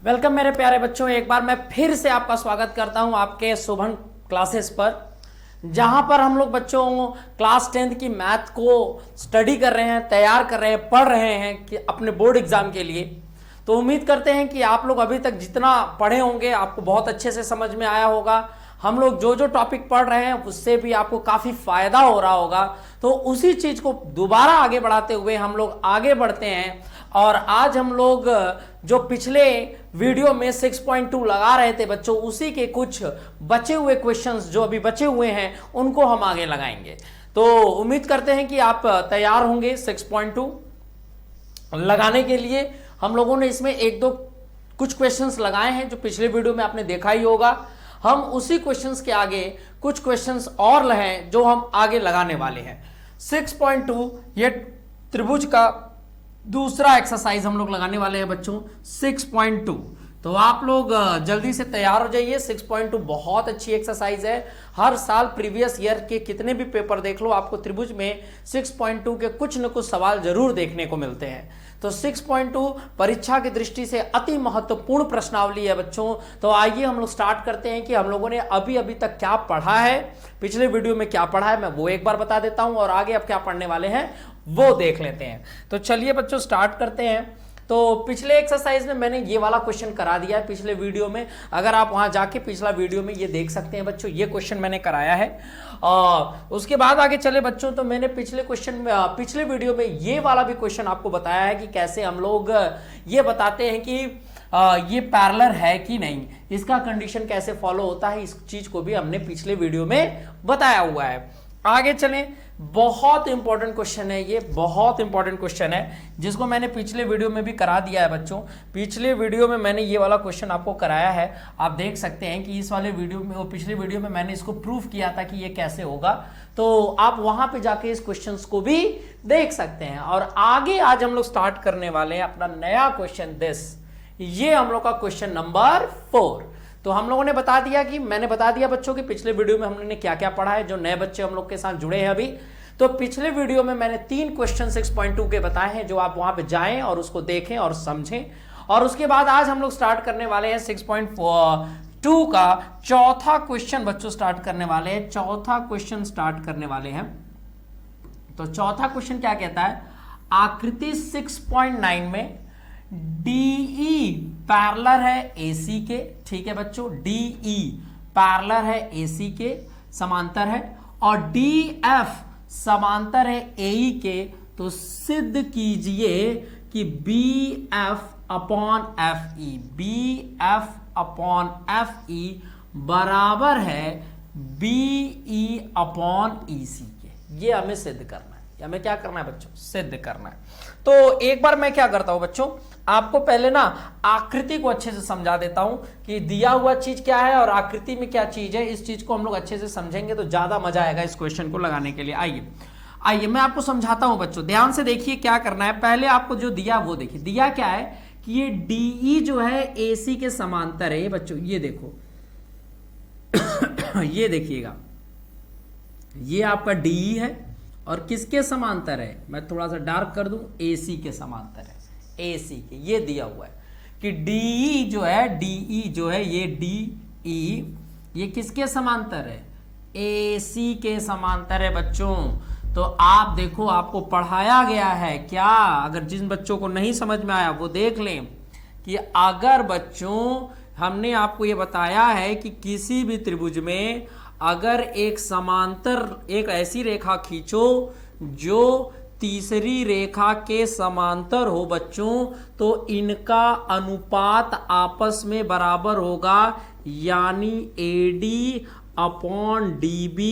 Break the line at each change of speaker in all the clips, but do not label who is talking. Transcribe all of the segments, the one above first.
Welcome मेरे प्यारे बच्चों, एक बार मैं फिर से आपका स्वागत करता हूं आपके शुभन क्लासेस पर, जहां पर हम लोग बच्चों क्लास 10th की मैथ को स्टडी कर रहे हैं, तैयार कर रहे हैं, पढ़ रहे हैं कि अपने बोर्ड एग्जाम के लिए। तो उम्मीद करते हैं कि आप लोग अभी तक जितना पढ़े होंगे आपको बहुत अच्छे से समझ में आया होगा। हम लोग जो जो टॉपिक पढ़ रहे हैं उससे भी आपको काफ़ी फायदा हो रहा होगा। तो उसी चीज़ को दोबारा आगे बढ़ाते हुए हम लोग आगे बढ़ते हैं। और आज हम लोग जो पिछले वीडियो में 6.2 लगा रहे थे बच्चों, उसी के कुछ बचे हुए क्वेश्चंस जो अभी बचे हुए हैं उनको हम आगे लगाएंगे। तो उम्मीद करते हैं कि आप तैयार होंगे 6.2 लगाने के लिए। हम लोगों ने इसमें एक दो कुछ क्वेश्चंस लगाए हैं जो पिछले वीडियो में आपने देखा ही होगा। हम उसी क्वेश्चंस के आगे कुछ क्वेश्चंस और हैं जो हम आगे लगाने वाले हैं। 6.2 ये त्रिभुज का दूसरा एक्सरसाइज हम लोग लगाने वाले हैं बच्चों 6.2। तो आप लोग जल्दी से तैयार हो जाइए। 6.2 बहुत अच्छी एक्सरसाइज है। हर साल प्रीवियस ईयर के कितने भी पेपर देख लो, आपको त्रिभुज में 6.2 के कुछ न कुछ सवाल जरूर देखने को मिलते हैं। तो 6.2 परीक्षा की दृष्टि से अति महत्वपूर्ण प्रश्नावली है बच्चों। तो आइए हम लोग स्टार्ट करते हैं कि हम लोगों ने अभी तक क्या पढ़ा है, पिछले वीडियो में क्या पढ़ा है मैं वो एक बार बता देता हूं, और आगे अब क्या पढ़ने वाले हैं वो देख लेते हैं। तो चलिए बच्चों स्टार्ट करते हैं। तो पिछले एक्सरसाइज में मैंने ये वाला क्वेश्चन करा दिया है पिछले वीडियो में। अगर आप वहां जाके पिछला वीडियो में ये देख सकते हैं बच्चों, ये क्वेश्चन मैंने कराया है। उसके बाद आगे चले बच्चों, तो मैंने पिछले वीडियो में ये वाला भी क्वेश्चन आपको बताया है कि कैसे हम लोग ये बताते हैं कि ये पैरेलल है कि नहीं, इसका कंडीशन कैसे फॉलो होता है, इस चीज को भी हमने पिछले वीडियो में बताया हुआ है। आगे चलें। बहुत इंपॉर्टेंट क्वेश्चन है ये, बहुत इंपॉर्टेंट क्वेश्चन है जिसको मैंने पिछले वीडियो में भी करा दिया है बच्चों। पिछले वीडियो में मैंने ये वाला क्वेश्चन आपको कराया है। आप देख सकते हैं कि इस वाले वीडियो में और पिछले वीडियो में मैंने इसको प्रूफ किया था कि ये कैसे होगा। तो आप वहां पे जाके इस क्वेश्चन को भी देख सकते हैं। और आगे आज हम लोग स्टार्ट करने वाले हैं अपना नया क्वेश्चन। ये हम लोग का क्वेश्चन नंबर 4। तो हम लोगों ने बता दिया कि मैंने बता दिया बच्चों कि पिछले वीडियो में हमने क्या क्या पढ़ा है। जो नए बच्चे हम लोग के साथ जुड़े हैं अभी, तो पिछले वीडियो में मैंने 3 क्वेश्चन 6.2 के बताए हैं जो आप वहां पे जाएं और उसको देखें और समझें। और उसके बाद आज हम लोग स्टार्ट करने वाले हैं 6.2 का चौथा क्वेश्चन बच्चों स्टार्ट करने वाले हैं। चौथा क्वेश्चन स्टार्ट करने वाले हैं। तो चौथा क्वेश्चन क्या कहता है, आकृति 6.9 में DE पैरेलल है AC के, ठीक है बच्चों, DE पैरेलल है AC के, समांतर है, और DF समांतर है AE के। तो सिद्ध कीजिए कि BF upon FE, BF upon FE बराबर है BE अपॉन EC के। ये हमें सिद्ध करना है, हमें क्या करना है बच्चों, सिद्ध करना है। तो एक बार मैं क्या करता हूं बच्चों, आपको पहले ना आकृति को अच्छे से समझा देता हूं कि दिया हुआ चीज क्या है और आकृति में क्या चीज है। इस चीज को हम लोग अच्छे से समझेंगे तो ज्यादा मजा आएगा इस क्वेश्चन को लगाने के लिए। आइए मैं आपको समझाता हूं बच्चों, ध्यान से देखिए क्या करना है। पहले आपको जो दिया वो देखिए, दिया क्या है कि ये DE जो है AC के समांतर है। ये बच्चों ये देखो ये देखिएगा, ये आपका DE है और किसके समांतर है, मैं थोड़ा सा डार्क कर दूं, AC के समांतर है, AC के। ये दिया हुआ है कि DE जो है, DE जो है, ये DE ये किसके समांतर है, AC के समांतर है बच्चों। तो आप देखो, आपको पढ़ाया गया है क्या, अगर जिन बच्चों को नहीं समझ में आया वो देख लें कि अगर बच्चों हमने आपको ये बताया है कि किसी भी त्रिभुज में अगर एक समांतर, एक ऐसी रेखा खींचो जो तीसरी रेखा के समांतर हो बच्चों, तो इनका अनुपात आपस में बराबर होगा, यानी AD अपॉन DB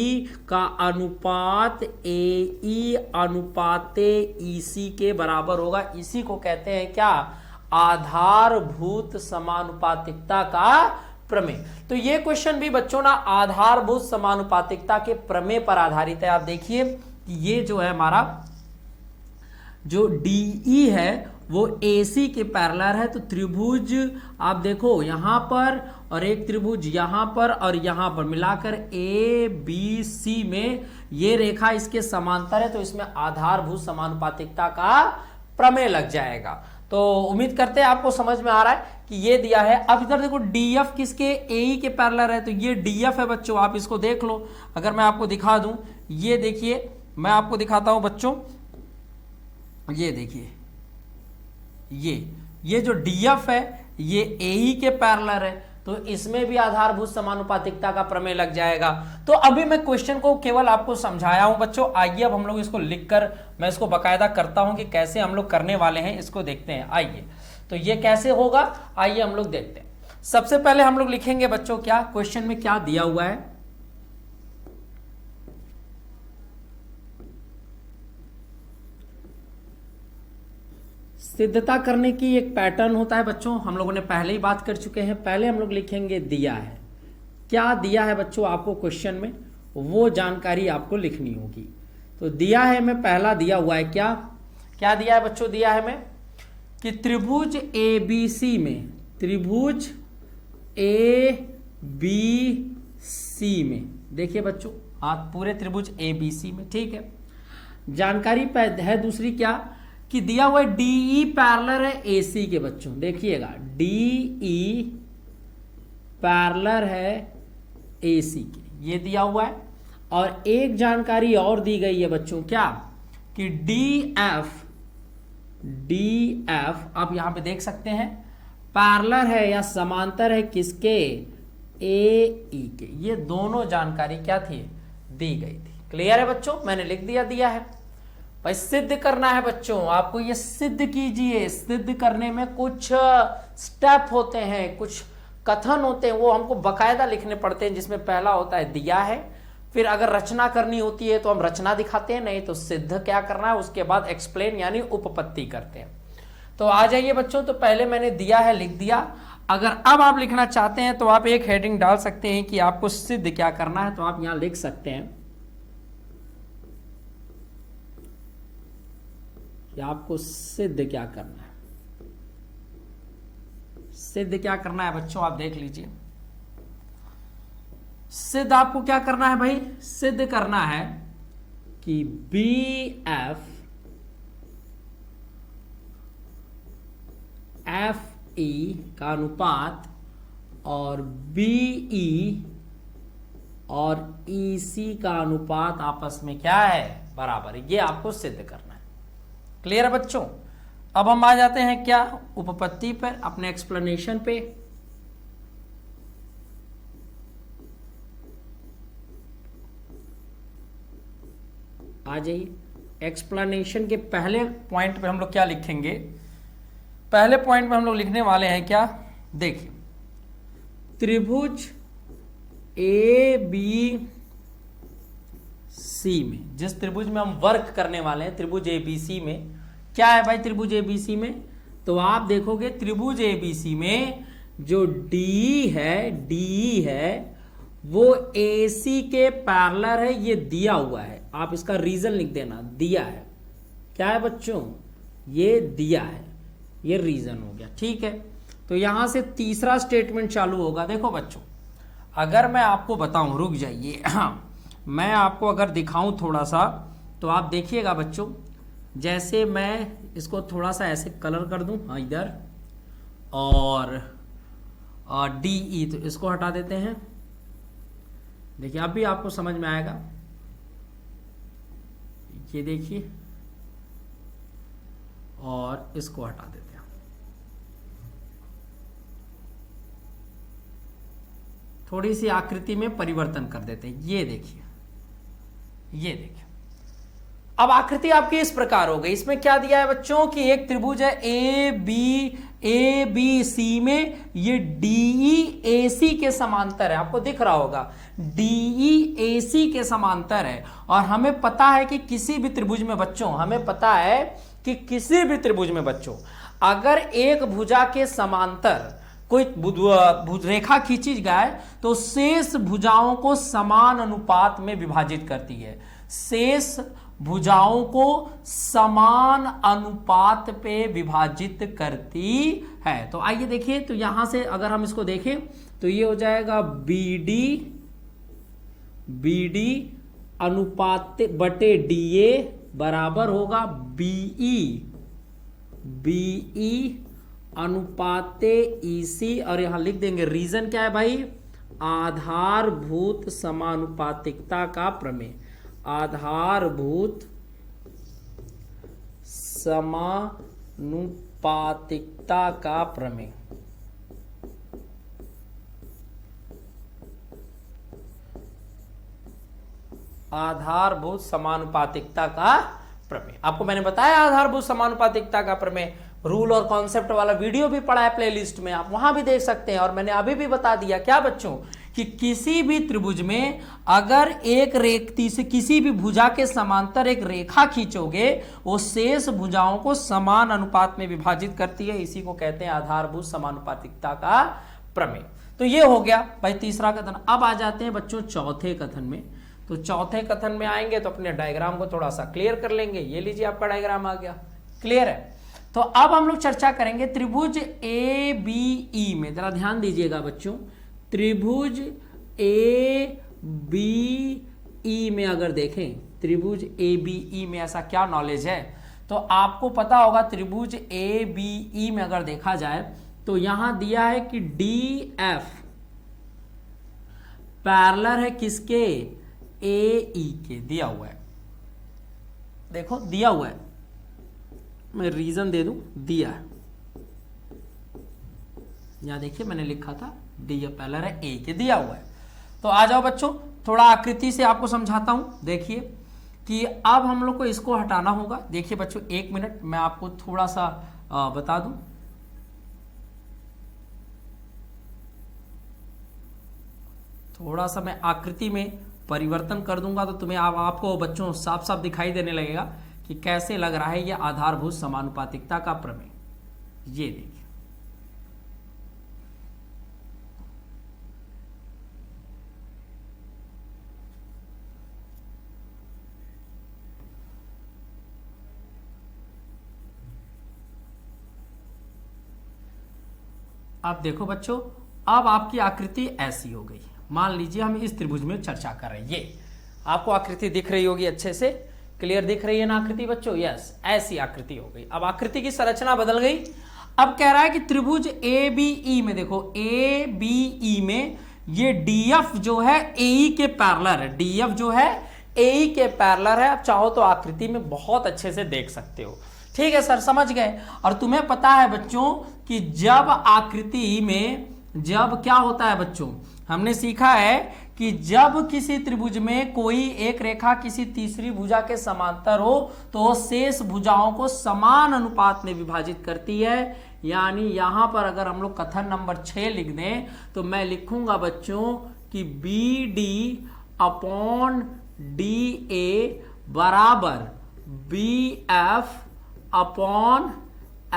का अनुपात AE अनुपात EC के बराबर होगा। इसी को कहते हैं क्या, आधारभूत समानुपातिकता का प्रमेय। तो ये क्वेश्चन भी बच्चों ना आधारभूत समानुपातिकता के प्रमेय पर आधारित है। आप देखिए कि ये जो है हमारा जो DE है वो AC के पैरेलल है। तो त्रिभुज आप देखो यहां पर और एक त्रिभुज यहां पर और यहां पर मिलाकर ABC में ये रेखा इसके समांतर है। तो इसमें आधारभूत समानुपातिकता का प्रमेय लग जाएगा। तो उम्मीद करते हैं आपको समझ में आ रहा है कि ये दिया है। अब इधर देखो DF किसके, AE के पैरेलल है, तो ये DF है बच्चों, आप इसको देख लो। अगर मैं आपको दिखा दूं, ये देखिए, मैं आपको दिखाता हूं बच्चों, ये देखिए, ये जो DF है ये AE के पैरेलल है, तो इसमें भी आधारभूत समानुपातिकता का प्रमेय लग जाएगा। तो अभी मैं क्वेश्चन को केवल आपको समझाया हूं बच्चों। आइए अब हम लोग इसको लिखकर मैं इसको बकायदा करता हूं कि कैसे हम लोग करने वाले हैं, इसको देखते हैं। आइए, तो ये कैसे होगा, आइए हम लोग देखते हैं। सबसे पहले हम लोग लिखेंगे बच्चों, क्या क्वेश्चन में क्या दिया हुआ है। सिद्धता करने की एक पैटर्न होता है बच्चों, हम लोगों ने पहले ही बात कर चुके हैं। पहले हम लोग लिखेंगे दिया है, क्या दिया है बच्चों आपको क्वेश्चन में, वो जानकारी आपको लिखनी होगी। तो दिया है में पहला दिया हुआ है, क्या क्या दिया है बच्चों, दिया है में कि त्रिभुज ABC में, त्रिभुज ABC में, देखिए बच्चों आप पूरे त्रिभुज ABC में, ठीक है। जानकारी है दूसरी क्या, कि दिया हुआ है DE पैरेलल है AC के बच्चों, देखिएगा DE पैरेलल है AC के, ये दिया हुआ है। और एक जानकारी और दी गई है बच्चों, क्या, कि DF आप यहां पे देख सकते हैं पैरेलल है या समांतर है किसके, AE के। ये दोनों जानकारी क्या थी, दी गई थी। क्लियर है बच्चों, मैंने लिख दिया है। भाई सिद्ध करना है बच्चों, आपको ये सिद्ध कीजिए। सिद्ध करने में कुछ स्टेप होते हैं, कुछ कथन होते हैं, वो हमको बकायदा लिखने पड़ते हैं, जिसमें पहला होता है दिया है, फिर अगर रचना करनी होती है तो हम रचना दिखाते हैं, नहीं तो सिद्ध क्या करना है, उसके बाद एक्सप्लेन यानी उपपत्ति करते हैं। तो आ जाइए बच्चों, तो पहले मैंने दिया है लिख दिया। अगर अब आप लिखना चाहते हैं तो आप एक हेडिंग डाल सकते हैं कि आपको सिद्ध क्या करना है, तो आप यहां लिख सकते हैं कि आपको सिद्ध क्या करना है। सिद्ध क्या करना है बच्चों, आप देख लीजिए। सिद्ध आपको क्या करना है भाई, सिद्ध करना है कि BF FE का अनुपात और BE और EC का अनुपात आपस में क्या है, बराबर है। ये आपको सिद्ध करना है। क्लियर है बच्चों। अब हम आ जाते हैं क्या, उपपत्ति पर, अपने एक्सप्लेनेशन पे। आ जाइए, एक्सप्लेनेशन के पहले पॉइंट पे हम लोग क्या लिखेंगे, पहले पॉइंट में हम लोग लिखने वाले हैं क्या, देखिए त्रिभुज ABC में, जिस त्रिभुज में हम वर्क करने वाले हैं, त्रिभुज ABC में क्या है भाई, त्रिभुज ABC में, तो आप देखोगे त्रिभुज ABC में जो DE है वो AC के पैरेलल है, ये दिया हुआ है। आप इसका रीजन लिख देना, दिया है। क्या है बच्चों, ये दिया है, ये रीजन हो गया, ठीक है। तो यहां से तीसरा स्टेटमेंट चालू होगा। देखो बच्चों, अगर मैं आपको बताऊं, रुक जाइए, मैं आपको अगर दिखाऊं थोड़ा सा, तो आप देखिएगा बच्चों, जैसे मैं इसको थोड़ा सा ऐसे कलर कर दूं, हाँ इधर, और DE, तो इसको हटा देते हैं। देखिए अब भी आपको समझ में आएगा, ये देखिए, और इसको हटा देते हैं। थोड़ी सी आकृति में परिवर्तन कर देते हैं। ये देखिए, ये देखिए, अब आकृति आपकी इस प्रकार हो गई। इसमें क्या दिया है बच्चों कि एक त्रिभुज है ABC में, ये DE AC के समांतर है। आपको दिख रहा होगा DE AC के समांतर है। और हमें पता है कि किसी भी त्रिभुज में बच्चों, हमें पता है कि किसी भी त्रिभुज में बच्चों, अगर एक भुजा के समांतर कोई रेखा खींची जाए तो शेष भुजाओं को समान अनुपात में विभाजित करती है। शेष भुजाओं को समान अनुपात पे विभाजित करती है। तो आइए देखिए, तो यहां से अगर हम इसको देखें तो ये हो जाएगा BD अनुपात बटे DA बराबर होगा BE BE अनुपाते EC, और यहां लिख देंगे रीजन क्या है भाई, आधारभूत समानुपातिकता का प्रमेय, आधारभूत समानुपातिकता का प्रमेय। आधारभूत समानुपातिकता का प्रमेय, आपको मैंने बताया आधारभूत समानुपातिकता का प्रमेय, रूल और कॉन्सेप्ट वाला वीडियो भी पड़ा है प्लेलिस्ट में, आप वहां भी देख सकते हैं। और मैंने अभी भी बता दिया क्या बच्चों, कि किसी भी त्रिभुज में अगर एक किसी भी भुजा के समांतर एक रेखा खींचोगे, वो शेष भुजाओं को समान अनुपात में विभाजित करती है, इसी को कहते हैं आधारभूत समानुपातिकता का प्रमेय। तो ये हो गया भाई तीसरा कथन। अब आ जाते हैं बच्चों चौथे कथन में। तो चौथे कथन में आएंगे तो अपने डायग्राम को थोड़ा सा क्लियर कर लेंगे। ये लीजिए आपका डायग्राम आ गया, क्लियर है। तो अब हम लोग चर्चा करेंगे त्रिभुज ABE में, जरा ध्यान दीजिएगा बच्चों, त्रिभुज ABE में अगर देखें, त्रिभुज ABE में ऐसा क्या नॉलेज है, तो आपको पता होगा त्रिभुज ABE में अगर देखा जाए तो यहां दिया है कि DF पैरेलल है किसके, AE के, दिया हुआ है, देखो दिया हुआ है, मैं रीजन दे दूं, दिया है, यहां देखिए मैंने लिखा था डी पैरेलल है A के, दिया हुआ है। तो आ जाओ बच्चों, थोड़ा आकृति से आपको समझाता हूं। देखिए कि अब हम लोग को इसको हटाना होगा। देखिए बच्चों, एक मिनट मैं आपको थोड़ा सा बता दूं। थोड़ा सा मैं आकृति में परिवर्तन कर दूंगा तो तुम्हें आपको बच्चों साफ साफ दिखाई देने लगेगा कि कैसे लग रहा है ये आधारभूत समानुपातिकता का प्रमेय। ये देखिए, अब देखो बच्चों, अब आपकी आकृति ऐसी हो गई। मान लीजिए हम इस त्रिभुज में चर्चा कर रहे हैं, ये आपको आकृति दिख रही होगी, अच्छे से क्लियर दिख रही है ना आकृति बच्चों, यस, ऐसी आकृति हो गई। अब आकृति की संरचना बदल गई। अब कह रहा है कि त्रिभुज ABE में, देखो ABE में ये DF जो है AE के पैरेलल है, DF जो है AE के पैरेलल है। अब चाहो तो आकृति में बहुत अच्छे से देख सकते हो। ठीक है सर, समझ गए। और तुम्हें पता है बच्चों कि जब आकृति में जब क्या होता है बच्चों, हमने सीखा है कि जब किसी त्रिभुज में कोई एक रेखा किसी तीसरी भुजा के समांतर हो तो शेष भुजाओं को समान अनुपात में विभाजित करती है। यानी यहां पर अगर हम लोग कथन नंबर 6 लिख दें तो मैं लिखूंगा बच्चों कि BD अपॉन DA बराबर BF अपॉन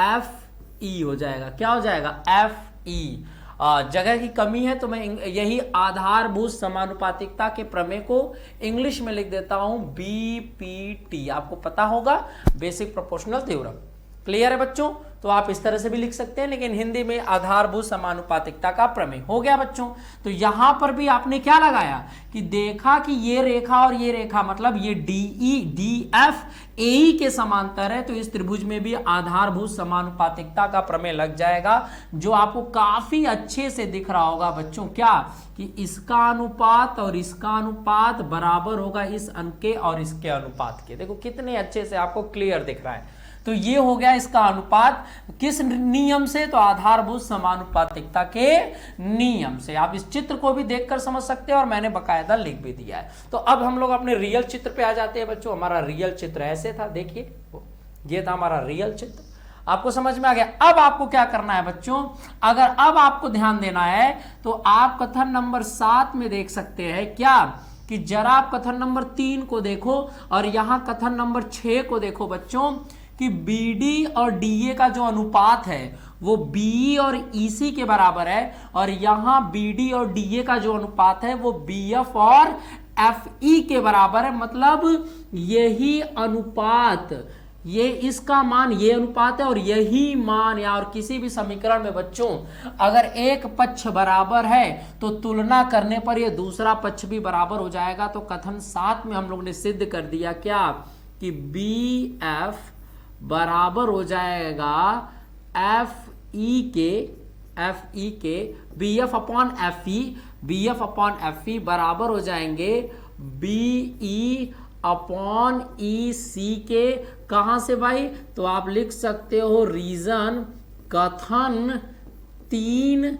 FE हो जाएगा। क्या हो जाएगा, FE। जगह की कमी है तो मैं यही आधारभूत समानुपातिकता के प्रमेय को इंग्लिश में लिख देता हूं BPT। आपको पता होगा, बेसिक प्रोपोर्शनल थ्योरम। क्लियर है बच्चों। तो आप इस तरह से भी लिख सकते हैं, लेकिन हिंदी में आधारभूत समानुपातिकता का प्रमेय हो गया बच्चों। तो यहां पर भी आपने क्या लगाया कि देखा कि ये रेखा और ये रेखा, मतलब ये DF AE के समांतर है, तो इस त्रिभुज में भी आधारभूत समानुपातिकता का प्रमेय लग जाएगा, जो आपको काफी अच्छे से दिख रहा होगा बच्चों। क्या कि इसका अनुपात और इसका अनुपात बराबर होगा इस अंक के और इसके अनुपात के। देखो कितने अच्छे से आपको क्लियर दिख रहा है। तो ये हो गया इसका अनुपात, किस नियम से, तो आधारभूत समानुपातिकता के नियम से। आप इस चित्र को भी देखकर समझ सकते हैं और मैंने बकायदा लिख भी दिया है। तो अब हम लोग अपने रियल चित्र पे आ जाते हैं बच्चों। हमारा रियल चित्र ऐसे था, देखिए ये था हमारा रियल चित्र। आपको समझ में आ गया। अब आपको क्या करना है बच्चों, अगर अब आपको ध्यान देना है तो आप कथन नंबर 7 में देख सकते हैं क्या कि जरा आप कथन नंबर 3 को देखो और यहां कथन नंबर 6 को देखो बच्चों कि BD और DA का जो अनुपात है वो BE और EC के बराबर है, और यहां BD और DA का जो अनुपात है वो BF और FE के बराबर है। मतलब यही अनुपात, ये इसका मान, ये अनुपात है और यही मान, या और किसी भी समीकरण में बच्चों अगर एक पक्ष बराबर है तो तुलना करने पर ये दूसरा पक्ष भी बराबर हो जाएगा। तो कथन 7 में हम लोग ने सिद्ध कर दिया क्या कि BF बराबर हो जाएगा एफ ई के B F upon F E बराबर हो जाएंगे बी ई अपॉन ई सी के। कहां से भाई? तो आप लिख सकते हो रीजन कथन 3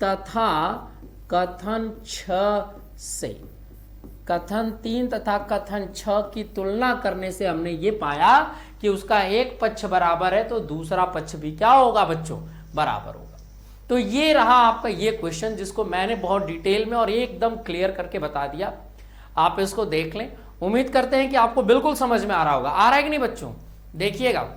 तथा कथन 6 से। कथन 3 तथा कथन 6 की तुलना करने से हमने ये पाया कि उसका एक पक्ष बराबर है तो दूसरा पक्ष भी क्या होगा बच्चों? बराबर होगा। तो ये रहा आपका ये क्वेश्चन, जिसको मैंने बहुत डिटेल में और एकदम क्लियर करके बता दिया। आप इसको देख लें। उम्मीद करते हैं कि आपको बिल्कुल समझ में आ रहा होगा। आ रहा है कि नहीं बच्चों? देखिएगा,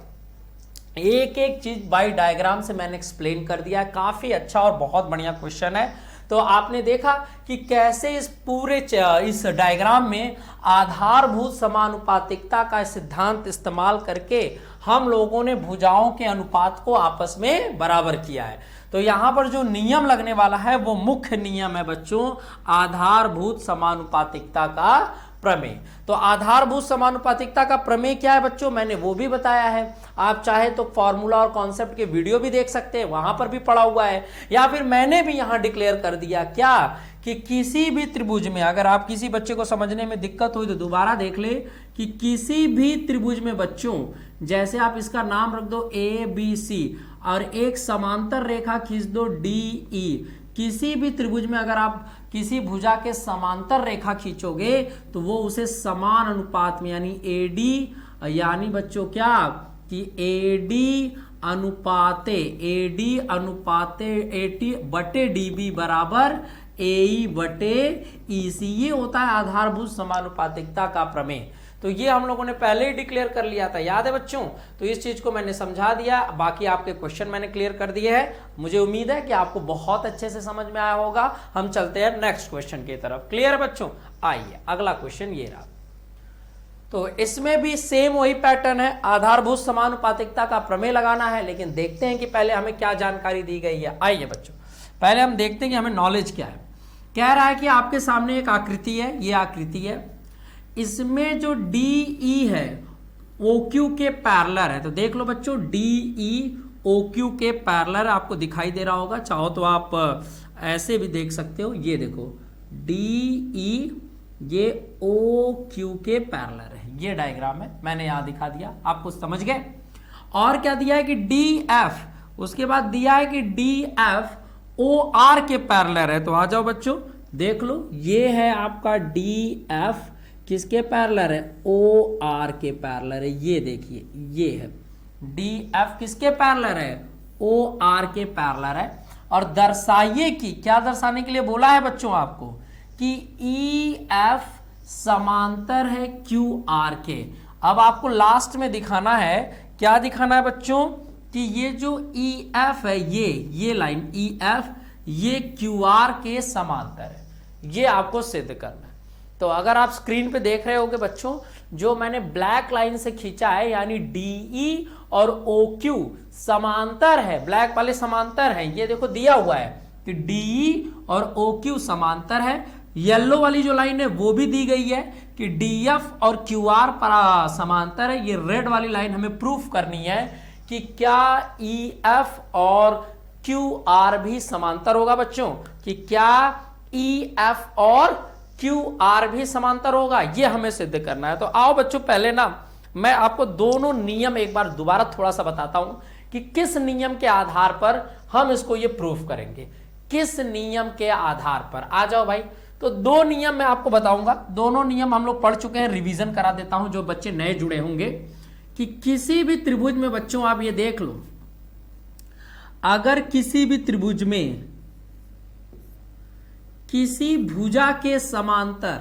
एक एक चीज बाय डायग्राम से मैंने एक्सप्लेन कर दिया है। काफी अच्छा और बहुत बढ़िया क्वेश्चन है। तो आपने देखा कि कैसे इस पूरे इस डायग्राम में आधारभूत समानुपातिकता का सिद्धांत इस्तेमाल करके हम लोगों ने भुजाओं के अनुपात को आपस में बराबर किया है। तो यहां पर जो नियम लगने वाला है वो मुख्य नियम है बच्चों, आधारभूत समानुपातिकता का प्रमेय। तो आधारभूत समानुपातिकता का प्रमेय क्या है बच्चों? मैंने वो भी बताया है। आप चाहे तो फॉर्मूला और कॉन्सेप्ट के वीडियो भी देख सकते हैं, वहां पर भी पढ़ा हुआ है। या फिर मैंने भी यहां डिक्लेयर कर दिया क्या कि किसी भी त्रिभुज में, अगर आप किसी बच्चे को समझने में दिक्कत हुई तो दोबारा देख ले, कि किसी भी त्रिभुज में बच्चों, जैसे आप इसका नाम रख दो ए बी सी और एक समांतर रेखा खींच दो डी ई। किसी भी त्रिभुज में अगर आप किसी भुजा के समांतर रेखा खींचोगे तो वो उसे समान अनुपात में, यानी एडी, यानी बच्चों क्या कि एडी अनुपाते एटी बटे डीबी बराबर एई बटे ईसी। ये होता है आधारभूत समानुपातिकता का प्रमेय। तो ये हम लोगों ने पहले ही डिक्लेयर कर लिया था, याद है बच्चों? तो इस चीज को मैंने समझा दिया। बाकी आपके क्वेश्चन मैंने क्लियर कर दिए हैं। मुझे उम्मीद है कि आपको बहुत अच्छे से समझ में आया होगा। हम चलते हैं नेक्स्ट क्वेश्चन की तरफ। क्लियर है बच्चों? आइए अगला क्वेश्चन ये रहा। तो इसमें भी सेम वही पैटर्न है, आधारभूत समानुपातिकता का प्रमेय लगाना है। लेकिन देखते हैं कि पहले हमें क्या जानकारी दी गई है। आइए बच्चों, पहले हम देखते हैं कि हमें नॉलेज क्या है। कह रहा है कि आपके सामने एक आकृति है, ये आकृति है, इसमें जो डी ई है ओ क्यू के पैरेलल है। तो देख लो बच्चों, डी ई ओ क्यू के पैरेलल आपको दिखाई दे रहा होगा। चाहो तो आप ऐसे भी देख सकते हो। ये देखो डी ई, ये ओ क्यू के पैरेलल है। ये डायग्राम है, मैंने यहां दिखा दिया, आपको समझ गए। और क्या दिया है कि डी एफ, उसके बाद दिया है कि डी एफ ओ आर के पैरेलल है। तो आ जाओ बच्चों, देख लो, ये है आपका डी एफ किसके पैरेलल है? ओ आर के पैरेलल है। ये देखिए, ये है डी एफ किसके पैरेलल है? ओ आर के पैरेलल है। और दर्शाइए कि, क्या दर्शाने के लिए बोला है बच्चों आपको? कि ई एफ समांतर है क्यू आर के। अब आपको लास्ट में दिखाना है, क्या दिखाना है बच्चों? कि ये जो ई एफ है, ये लाइन ई एफ, ये क्यू आर के समांतर है। ये आपको सिद्ध करना है। तो अगर आप स्क्रीन पे देख रहे होगे बच्चों, जो मैंने ब्लैक लाइन से खींचा है, यानी डीई और ओ क्यू समांतर है, ब्लैक वाले समांतर हैं। ये देखो दिया हुआ है कि डीई और ओ क्यू समांतर है। येलो वाली जो लाइन है वो भी दी गई है कि डीएफ और क्यू आर पर समांतर है। ये रेड वाली लाइन हमें प्रूफ करनी है कि क्या ई एफ और क्यू आर भी समांतर होगा बच्चों, कि क्या ई एफ और क्यू आर भी समांतर होगा, ये हमें सिद्ध करना है। तो आओ बच्चों, पहले ना मैं आपको दोनों नियम एक बार दोबारा थोड़ा सा बताता हूं कि किस नियम के आधार पर हम इसको ये प्रूफ करेंगे, किस नियम के आधार पर। आ जाओ भाई। तो दो नियम मैं आपको बताऊंगा, दोनों नियम हम लोग पढ़ चुके हैं, रिवीजन करा देता हूं जो बच्चे नए जुड़े होंगे। कि किसी भी त्रिभुज में बच्चों आप ये देख लो, अगर किसी भी त्रिभुज में किसी भुजा के समांतर,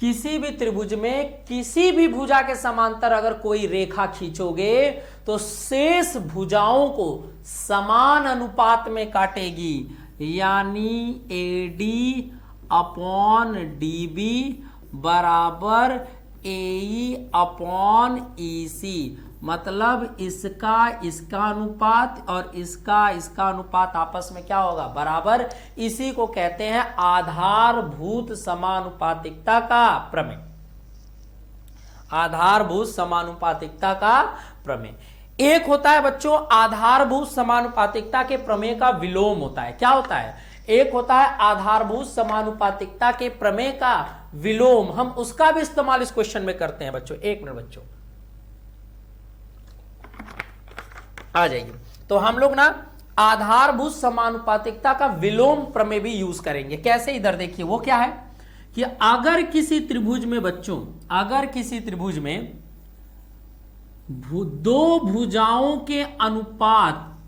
किसी भी त्रिभुज में किसी भी भुजा के समांतर अगर कोई रेखा खींचोगे तो शेष भुजाओं को समान अनुपात में काटेगी, यानी एडी अपॉन डीबी बराबर एई अपॉन ईसी। मतलब इसका अनुपात और इसका अनुपात आपस में क्या होगा? बराबर। इसी को कहते हैं आधारभूत समानुपातिकता का प्रमेय। आधारभूत समानुपातिकता का प्रमेय। एक होता है बच्चों आधारभूत समानुपातिकता के प्रमेय का विलोम होता है। क्या होता है? एक होता है आधारभूत समानुपातिकता के प्रमेय का विलोम। हम उसका भी इस्तेमाल इस क्वेश्चन में करते हैं बच्चों। एक मिनट बच्चों, आ जाइए। तो हम लोग ना आधारभूत समानुपातिकता का विलोम प्रमेय भी यूज करेंगे। कैसे? इधर देखिए, वो क्या है कि अगर किसी त्रिभुज में बच्चों, अगर किसी त्रिभुज में दो भुजाओं के अनुपात,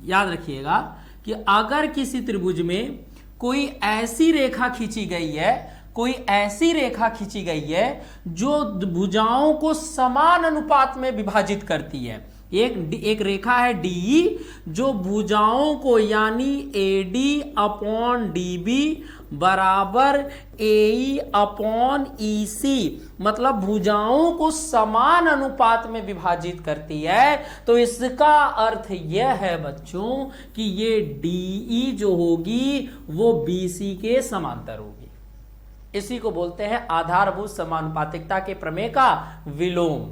याद रखिएगा कि अगर किसी त्रिभुज में कोई ऐसी रेखा खींची गई है, कोई ऐसी रेखा खींची गई है जो भुजाओं को समान अनुपात में विभाजित करती है। एक रेखा है डी जो भुजाओं को यानी AD अपॉन DB बराबर AE अपॉन EC, मतलब भुजाओं को समान अनुपात में विभाजित करती है। तो इसका अर्थ यह है बच्चों कि ये DE जो होगी वो BC के समांतर होगी। इसी को बोलते हैं आधारभूत समानुपातिकता के प्रमेय का विलोम।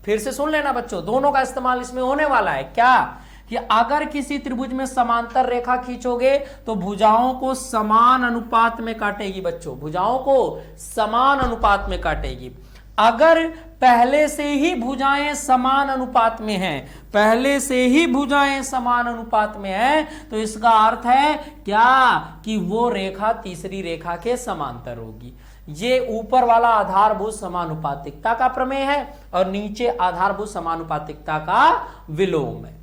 फिर से सुन लेना बच्चों, दोनों का इस्तेमाल इसमें होने वाला है। क्या कि अगर किसी त्रिभुज में समांतर रेखा खींचोगे तो भुजाओं को समान अनुपात में काटेगी बच्चों, भुजाओं को समान अनुपात में काटेगी। अगर पहले से ही भुजाएं समान अनुपात में हैं, पहले से ही भुजाएं समान अनुपात में हैं, तो इसका अर्थ है क्या कि वो रेखा तीसरी रेखा के समांतर होगी। ये ऊपर वाला आधारभूत समानुपातिकता का प्रमेय है और नीचे आधारभूत समानुपातिकता का विलोम है।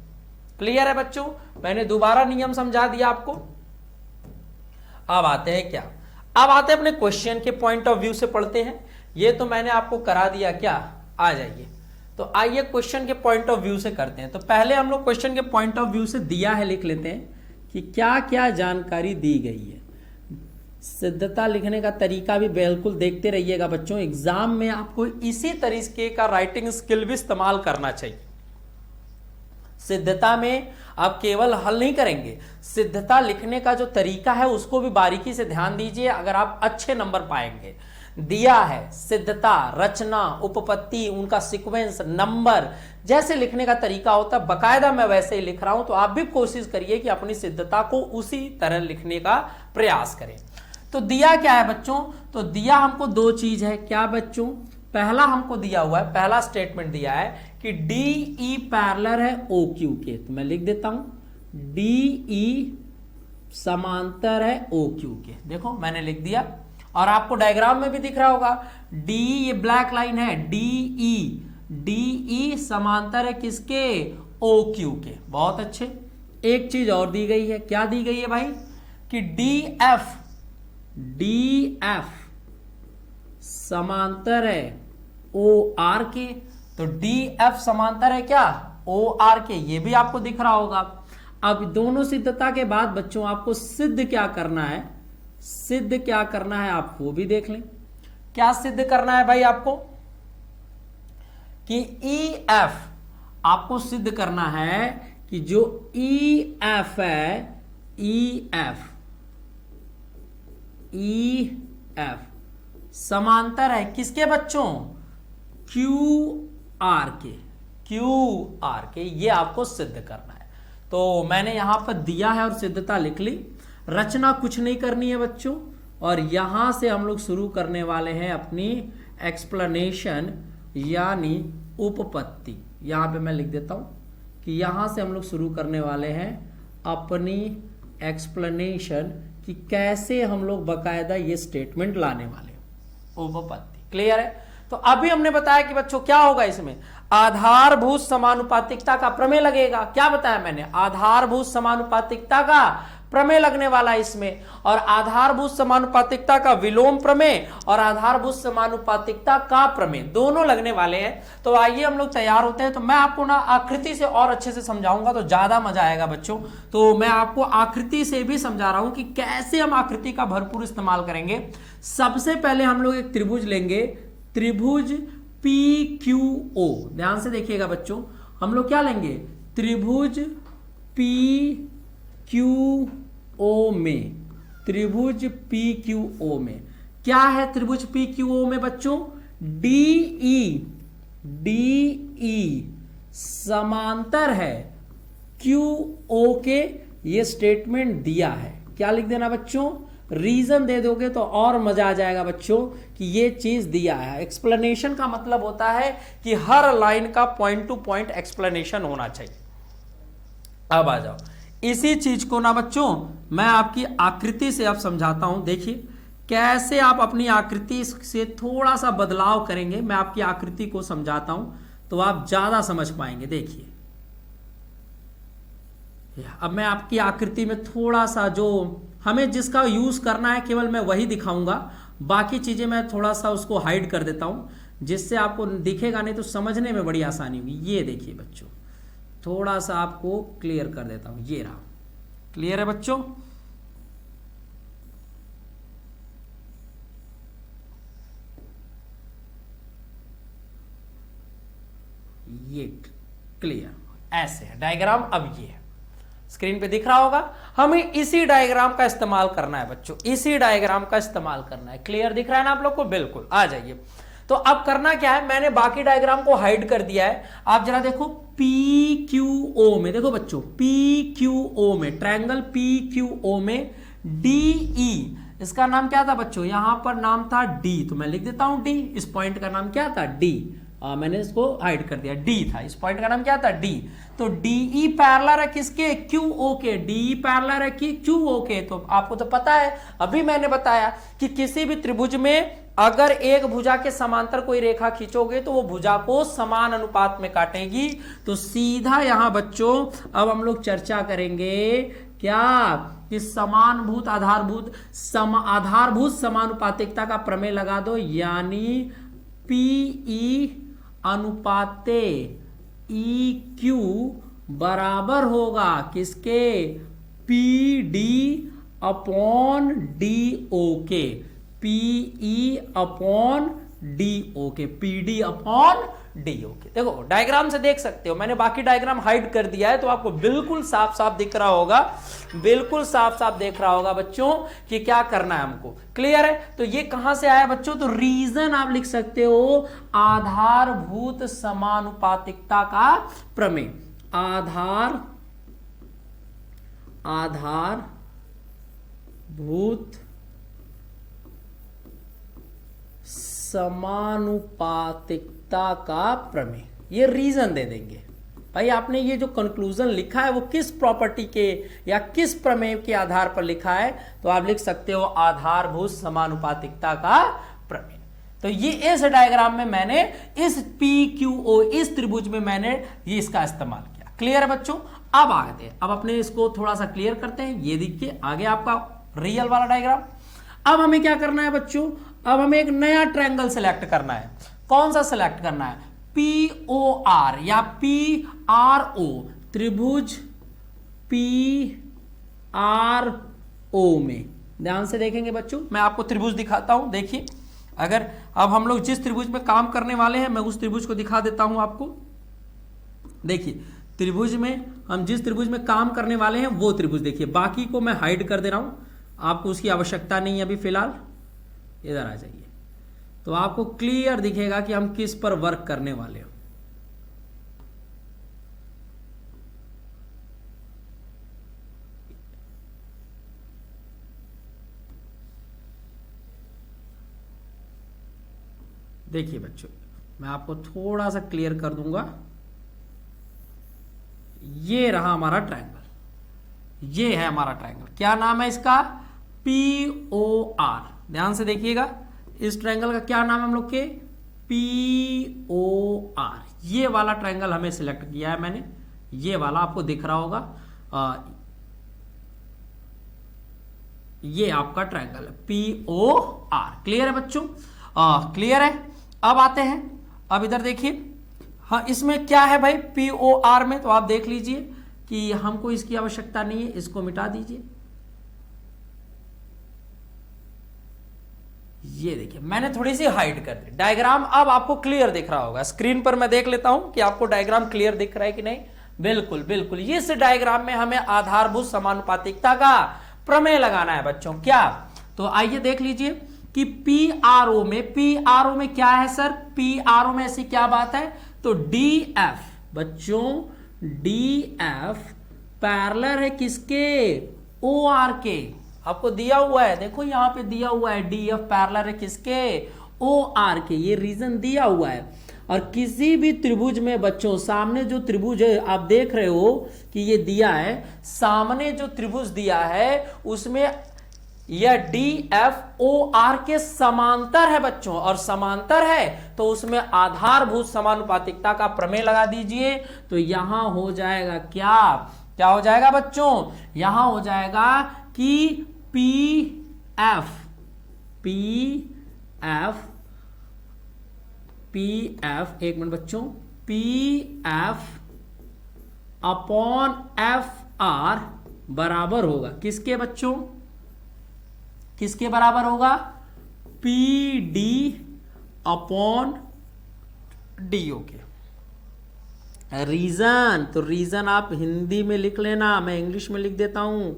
क्लियर है बच्चों? मैंने दोबारा नियम समझा दिया आपको। अब आते हैं क्या, अब आते हैं अपने क्वेश्चन के पॉइंट ऑफ व्यू से पढ़ते हैं। ये तो मैंने आपको करा दिया, क्या? आ जाइए। तो आइए क्वेश्चन के पॉइंट ऑफ व्यू से करते हैं। तो पहले हम लोग क्वेश्चन के पॉइंट ऑफ व्यू से दिया है लिख लेते हैं कि क्या क्या जानकारी दी गई है। सिद्धता लिखने का तरीका भी बिल्कुल देखते रहिएगा बच्चों, एग्जाम में आपको इसी तरीके का राइटिंग स्किल भी इस्तेमाल करना चाहिए। सिद्धता में आप केवल हल नहीं करेंगे, सिद्धता लिखने का जो तरीका है उसको भी बारीकी से ध्यान दीजिए, अगर आप अच्छे नंबर पाएंगे। दिया है सिद्धता, रचना, उपपत्ति, उनका सीक्वेंस, नंबर, जैसे लिखने का तरीका होता है बकायदा मैं वैसे ही लिख रहा हूं। तो आप भी कोशिश करिए कि अपनी सिद्धता को उसी तरह लिखने का प्रयास करें। तो दिया क्या है बच्चों? तो दिया हमको दो चीज है। क्या बच्चों? पहला हमको दिया हुआ है, पहला स्टेटमेंट दिया है कि DE पैरेलल है OQ के। तो मैं लिख देता हूं DE समांतर है OQ के। देखो मैंने लिख दिया और आपको डायग्राम में भी दिख रहा होगा DE, ये ब्लैक लाइन है, DE समांतर है किसके? OQ के। बहुत अच्छे। एक चीज और दी गई है। क्या दी गई है भाई? कि DF समांतर है OR के। तो DF समांतर है क्या? OR के। ये भी आपको दिख रहा होगा। अब दोनों सिद्धता के बाद बच्चों आपको सिद्ध क्या करना है, सिद्ध क्या करना है आप वो भी देख लें। क्या सिद्ध करना है भाई आपको? कि EF आपको सिद्ध करना है कि जो EF है, EF समांतर है किसके बच्चों? QR के। ये आपको सिद्ध करना है। तो मैंने यहां पर दिया है और सिद्धता लिख ली। रचना कुछ नहीं करनी है बच्चों, और यहां से हम लोग शुरू करने वाले हैं अपनी एक्सप्लेनेशन यानी उपपत्ति। यहां पे मैं लिख देता हूं कि यहां से हम लोग शुरू करने वाले हैं अपनी एक्सप्लेनेशन कि कैसे हम लोग बकायदा ये स्टेटमेंट लाने वाले हैं, उपपत्ति। क्लियर है? तो अभी हमने बताया कि बच्चों क्या होगा इसमें, आधारभूत समानुपातिकता का प्रमेय लगेगा। क्या बताया मैंने? आधारभूत समानुपातिकता का प्रमेय लगने वाला है इसमें, और आधारभूत समानुपातिकता का विलोम प्रमेय और आधारभूत समानुपातिकता का प्रमेय दोनों लगने वाले हैं। तो आइए हम लोग तैयार होते हैं। तो मैं आपको ना आकृति से और अच्छे से समझाऊंगा तो ज्यादा मजा आएगा बच्चों। तो मैं आपको आकृति से भी समझा रहा हूं कि कैसे हम आकृति का भरपूर इस्तेमाल करेंगे। सबसे पहले हम लोग एक त्रिभुज लेंगे, त्रिभुज PQO। ध्यान से देखिएगा बच्चों, हम लोग क्या लेंगे? त्रिभुज PQO में। त्रिभुज PQO में क्या है? त्रिभुज PQO में बच्चों DE समांतर है QO के, ये स्टेटमेंट दिया है। क्या लिख देना बच्चों, रीजन दे दोगे तो और मजा आ जाएगा बच्चों कि ये चीज दिया है। एक्सप्लेनेशन का मतलब होता है कि हर लाइन का पॉइंट टू पॉइंट एक्सप्लेनेशन होना चाहिए। अब आ जाओ, इसी चीज को ना बच्चों मैं आपकी आकृति से अब समझाता हूं। देखिए कैसे आप अपनी आकृति से थोड़ा सा बदलाव करेंगे, मैं आपकी आकृति को समझाता हूं तो आप ज्यादा समझ पाएंगे। देखिए अब मैं आपकी आकृति में थोड़ा सा, जो हमें जिसका यूज करना है केवल मैं वही दिखाऊंगा, बाकी चीजें मैं थोड़ा सा उसको हाइड कर देता हूं जिससे आपको दिखेगा नहीं तो समझने में बड़ी आसानी होगी। ये देखिए बच्चों, थोड़ा सा आपको क्लियर कर देता हूं, ये रहा। क्लियर है बच्चों? ये क्लियर ऐसे है डायग्राम। अब ये है, स्क्रीन पे दिख रहा होगा। हमें इसी डायग्राम का इस्तेमाल करना है बच्चों, इसी डायग्राम का इस्तेमाल करना है। क्लियर दिख रहा है ना आप लोग को? बिल्कुल, आ जाइए। तो अब करना क्या है, मैंने बाकी डायग्राम को हाइड कर दिया है। आप जरा देखो PQO में, देखो बच्चों PQO में, ट्रायंगल PQO में DE, इसका नाम क्या था बच्चों? यहां पर नाम था D, तो मैं लिख देता हूं D। इस पॉइंट का नाम क्या था? D। मैंने इसको हाइड कर दिया, D था। इस पॉइंट का नाम क्या था? D। तो DE पैरेलल है किसके? QO के। DE पैरेलल है कि QO के। तो आपको तो पता है, अभी मैंने बताया कि किसी भी त्रिभुज में अगर एक भुजा के समांतर कोई रेखा खींचोगे तो वो भुजा को समान अनुपात में काटेगी। तो सीधा यहां बच्चों अब हम लोग चर्चा करेंगे क्या कि समानभूत आधारभूत आधारभूत समानुपातिकता का प्रमेय लगा दो, यानी PE अनुपाते EQ बराबर होगा किसके? PD अपॉन DO के। PE अपॉन DO के, PD अपॉन DO के। देखो डायग्राम से देख सकते हो, मैंने बाकी डायग्राम हाइड कर दिया है तो आपको बिल्कुल साफ साफ दिख रहा होगा, बिल्कुल साफ साफ देख रहा होगा बच्चों कि क्या करना है हमको। क्लियर है? तो ये कहां से आया बच्चों? तो रीजन आप लिख सकते हो, आधारभूत समानुपातिकता का प्रमेय। आधारभूत समानुपातिकता का प्रमेय, ये रीजन दे देंगे। भाई आपने ये जो कंक्लूजन लिखा है वो किस प्रॉपर्टी के या किस प्रमेय के आधार पर लिखा है? तो आप लिख सकते हो आधारभूत समानुपातिकता का प्रमेय। तो ये इस डायग्राम में मैंने इस PQO, इस त्रिभुज में मैंने ये इसका इस्तेमाल किया। क्लियर है बच्चों? अब आते हैं, अब अपने इसको थोड़ा सा क्लियर करते हैं। ये देखिए आगे आपका रियल वाला डायग्राम। अब हमें क्या करना है बच्चों? अब हमें एक नया ट्रायंगल सेलेक्ट करना है। कौन सा सेलेक्ट करना है? POR या PRO, त्रिभुज PRO में। ध्यान से देखेंगे बच्चों, मैं आपको त्रिभुज दिखाता हूं। देखिए, अगर अब हम लोग जिस त्रिभुज में काम करने वाले हैं मैं उस त्रिभुज को दिखा देता हूं आपको। देखिए त्रिभुज में हम जिस त्रिभुज में काम करने वाले हैं वो त्रिभुज देखिए, बाकी को मैं हाइड कर दे रहा हूं, आपको उसकी आवश्यकता नहीं है अभी फिलहाल। इधर आ जाइए तो आपको क्लियर दिखेगा कि हम किस पर वर्क करने वाले हैं। देखिए बच्चों, मैं आपको थोड़ा सा क्लियर कर दूंगा। ये रहा हमारा ट्रायंगल, ये है हमारा ट्रायंगल। क्या नाम है इसका? POR। ध्यान से देखिएगा, इस ट्रायंगल का क्या नाम है हम लोग के? POR। ये वाला ट्रायंगल हमें सिलेक्ट किया है मैंने, ये वाला आपको दिख रहा होगा। ये आपका ट्रायंगल है POR। क्लियर है बच्चों? क्लियर है। अब आते हैं, अब इधर देखिए, हाँ इसमें क्या है भाई POR में? तो आप देख लीजिए कि हमको इसकी आवश्यकता नहीं है, इसको मिटा दीजिए। ये देखिए मैंने थोड़ी सी हाइड कर दी डायग्राम। अब आपको क्लियर दिख रहा होगा स्क्रीन पर। मैं देख लेता हूं कि आपको डायग्राम क्लियर दिख रहा है कि नहीं। बिल्कुल बिल्कुल, इस डायग्राम में हमें आधारभूत समानुपातिकता का प्रमेय लगाना है बच्चों। क्या? तो आइए देख लीजिए कि पी आर ओ में क्या है सर, पी आर ओ में ऐसी क्या बात है, तो डी एफ बच्चों, डी एफ पैरेलल है किसके, ओ आर के, आपको दिया हुआ है, देखो यहां पे दिया हुआ है डी एफ पैरेलल है किसके, ओ आर के, ये रीजन दिया हुआ है। और किसी भी त्रिभुज में बच्चों सामने जो त्रिभुज है आप देख रहे हो कि ये दिया है, सामने जो त्रिभुज दिया है उसमें यह डी एफ ओ आर के समांतर है बच्चों, और समांतर है तो उसमें आधारभूत समानुपातिकता का प्रमेय लगा दीजिए, तो यहां हो जाएगा क्या, क्या हो जाएगा बच्चों, यहां हो जाएगा कि पी एफ एक मिनट बच्चों, P F upon F R बराबर होगा किसके बच्चों, किसके बराबर होगा, P D upon D O के। रीजन, तो रीजन आप हिंदी में लिख लेना, मैं इंग्लिश में लिख देता हूं,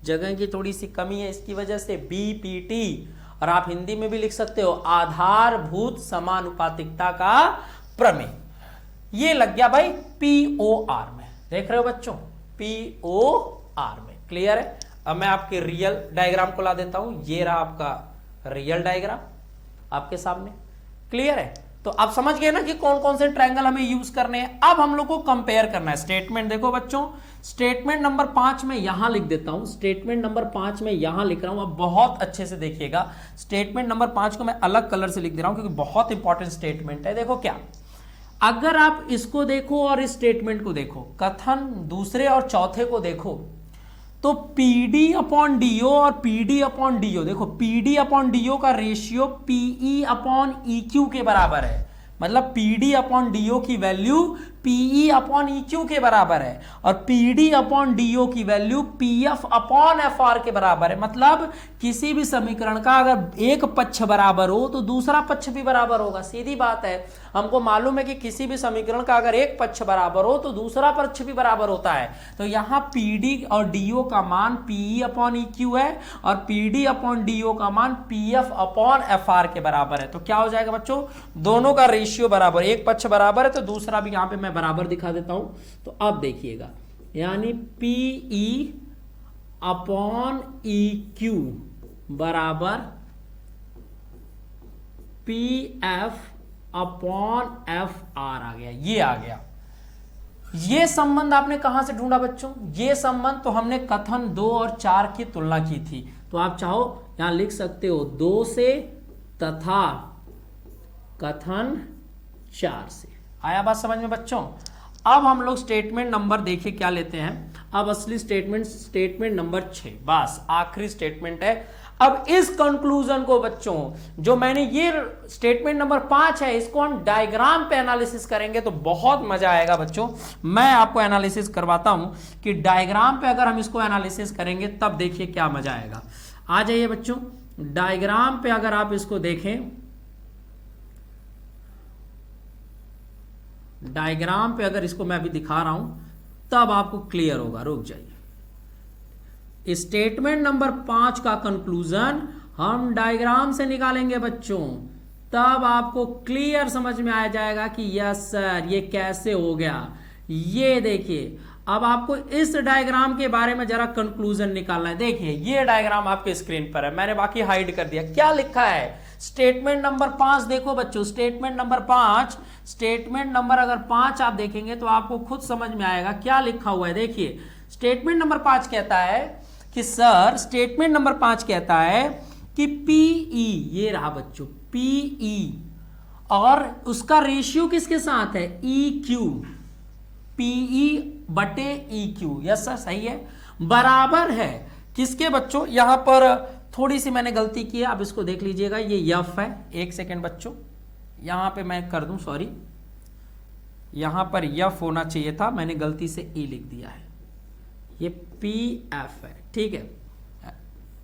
जगह की थोड़ी सी कमी है इसकी वजह से, बीपीटी, और आप हिंदी में भी लिख सकते हो आधारभूत समानुपातिकता का प्रमेय। ये लग गया भाई पीओआर में, देख रहे हो बच्चों, पीओआर में, क्लियर है। अब मैं आपके रियल डायग्राम को ला देता हूं, ये रहा आपका रियल डायग्राम आपके सामने, क्लियर है। तो आप समझ गए ना कि कौन कौन से ट्रायंगल हमें यूज करने हैं। अब हम लोग को कंपेयर करना है। स्टेटमेंट देखो बच्चों, स्टेटमेंट नंबर 5 में यहां लिख देता हूं, स्टेटमेंट नंबर 5 में यहां लिख रहा हूं, अब बहुत अच्छे से देखिएगा। स्टेटमेंट नंबर 5 को मैं अलग कलर से लिख दे रहा हूं क्योंकि बहुत इंपॉर्टेंट स्टेटमेंट है। देखो क्या, अगर आप इसको देखो और इस स्टेटमेंट को देखो, कथन दूसरे और चौथे को देखो, तो पीडी अपॉन डीओ और पीडी अपॉन डीओ, देखो पीडी अपॉन डीओ का रेशियो पीई अपॉन ईक्यू के बराबर है, मतलब पीडी अपॉन डीओ की वैल्यू पीई अपॉन ईक्यू के बराबर है, और पीडी अपॉन डीओ की वैल्यू पीएफ अपॉन एफआर के बराबर है। मतलब किसी भी समीकरण का अगर एक पक्ष बराबर हो तो दूसरा पक्ष भी बराबर होगा, सीधी बात है। हमको मालूम है कि किसी भी समीकरण का अगर एक पक्ष बराबर हो तो दूसरा पक्ष भी बराबर होता है। तो यहां पीडी और डीओ का मान पीई अपॉन ईक्यू है, और पीडी अपॉन डीओ का मान पीएफ अपॉन एफआर के बराबर है। तो क्या हो जाएगा बच्चों, दोनों का रेशियो बराबर, एक पक्ष बराबर है तो दूसरा भी यहां पे मैं बराबर दिखा देता हूं। तो अब देखिएगा, यानी पीई अपॉन ईक्यू बराबर P F upon F R आ गया, ये आ गया। ये संबंध आपने कहां से ढूंढा बच्चों, ये संबंध तो हमने कथन 2 और 4 की तुलना की थी। तो आप चाहो यहां लिख सकते हो 2 से तथा कथन 4 से। आया बात समझ में बच्चों। अब हम लोग स्टेटमेंट नंबर देखिए क्या लेते हैं। अब असली स्टेटमेंट नंबर 6, बस आखिरी स्टेटमेंट है। अब इस कंक्लूजन को बच्चों, जो मैंने ये स्टेटमेंट नंबर 5 है, इसको हम डायग्राम पे एनालिसिस करेंगे तो बहुत मजा आएगा बच्चों। मैं आपको एनालिसिस करवाता हूं कि डायग्राम पे अगर हम इसको एनालिसिस करेंगे तब देखिए क्या मजा आएगा। आ जाइए बच्चों, डायग्राम पे अगर आप इसको देखें, डायग्राम पे अगर इसको मैं अभी दिखा रहा हूं तब आपको क्लियर होगा। रुक जाइए, स्टेटमेंट नंबर 5 का कंक्लूजन हम डायग्राम से निकालेंगे बच्चों, तब आपको क्लियर समझ में आ जाएगा कि यस सर ये कैसे हो गया। ये देखिए, अब आपको इस डायग्राम के बारे में जरा कंक्लूजन निकालना है। देखिए ये डायग्राम आपके स्क्रीन पर है, मैंने बाकी हाइड कर दिया। क्या लिखा है स्टेटमेंट नंबर 5, देखो बच्चों स्टेटमेंट नंबर 5, स्टेटमेंट नंबर अगर 5 आप देखेंगे तो आपको खुद समझ में आएगा क्या लिखा हुआ है। देखिए स्टेटमेंट नंबर 5 कहता है कि सर, स्टेटमेंट नंबर 5 कहता है कि पीई, ये रहा बच्चों पीई, और उसका रेशियो किसके साथ है, ई क्यू, पीई बटे ई क्यू, यस सर सही है, बराबर है किसके बच्चों, यहां पर थोड़ी सी मैंने गलती की है, आप इसको देख लीजिएगा, ये यफ है, एक सेकेंड बच्चों, यहां पे मैं कर दूं, सॉरी, यहां पर यफ होना चाहिए था, मैंने गलती से ई लिख दिया है, ये पी एफ है, ठीक है,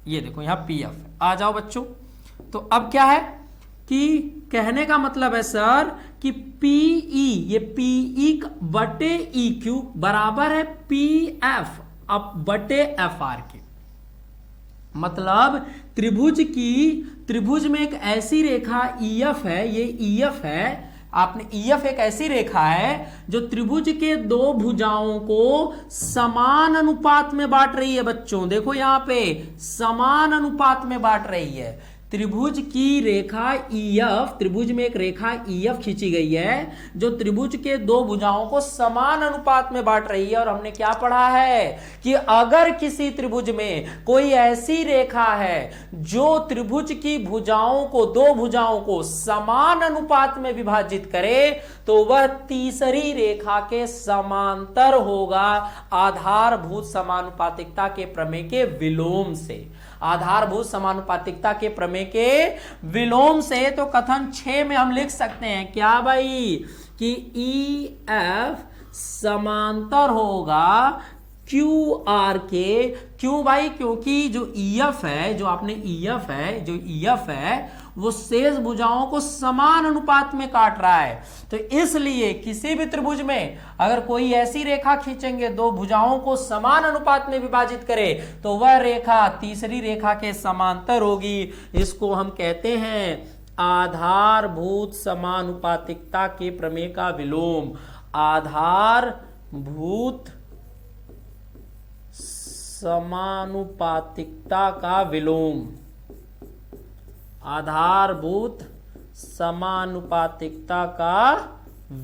ये देखो यहां पी एफ है। आ जाओ बच्चों, तो अब क्या है कि कहने का मतलब है सर कि पीई, ये पीई बटे ई क्यू बराबर है पी एफ अब बटे एफ आर के। मतलब त्रिभुज में एक ऐसी रेखा EF है, ये EF है, आपने EF एक ऐसी रेखा है जो त्रिभुज के दो भुजाओं को समान अनुपात में बांट रही है। बच्चों देखो यहां पे समान अनुपात में बांट रही है। त्रिभुज की रेखा EF, त्रिभुज में एक रेखा EF खींची गई है जो त्रिभुज के दो भुजाओं को समान अनुपात में बांट रही है। और हमने क्या पढ़ा है कि अगर किसी त्रिभुज में कोई ऐसी रेखा है जो त्रिभुज की भुजाओं को, दो भुजाओं को समान अनुपात में विभाजित करे तो वह तीसरी रेखा के समांतर होगा आधारभूत समानुपातिकता के प्रमेय के विलोम से। आधारभूत समानुपातिकता के प्रमेय के विलोम से। तो कथन 6 में हम लिख सकते हैं क्या भाई कि EF समांतर होगा QR के। क्यों भाई? क्योंकि जो EF है, जो आपने EF है, जो EF है वो शेष भुजाओं को समान अनुपात में काट रहा है। तो इसलिए किसी भी त्रिभुज में अगर कोई ऐसी रेखा खींचेंगे दो भुजाओं को समान अनुपात में विभाजित करे तो वह रेखा तीसरी रेखा के समांतर होगी। इसको हम कहते हैं आधारभूत समानुपातिकता के प्रमेय का विलोम। आधारभूत समानुपातिकता का विलोम। आधारभूत समानुपातिकता का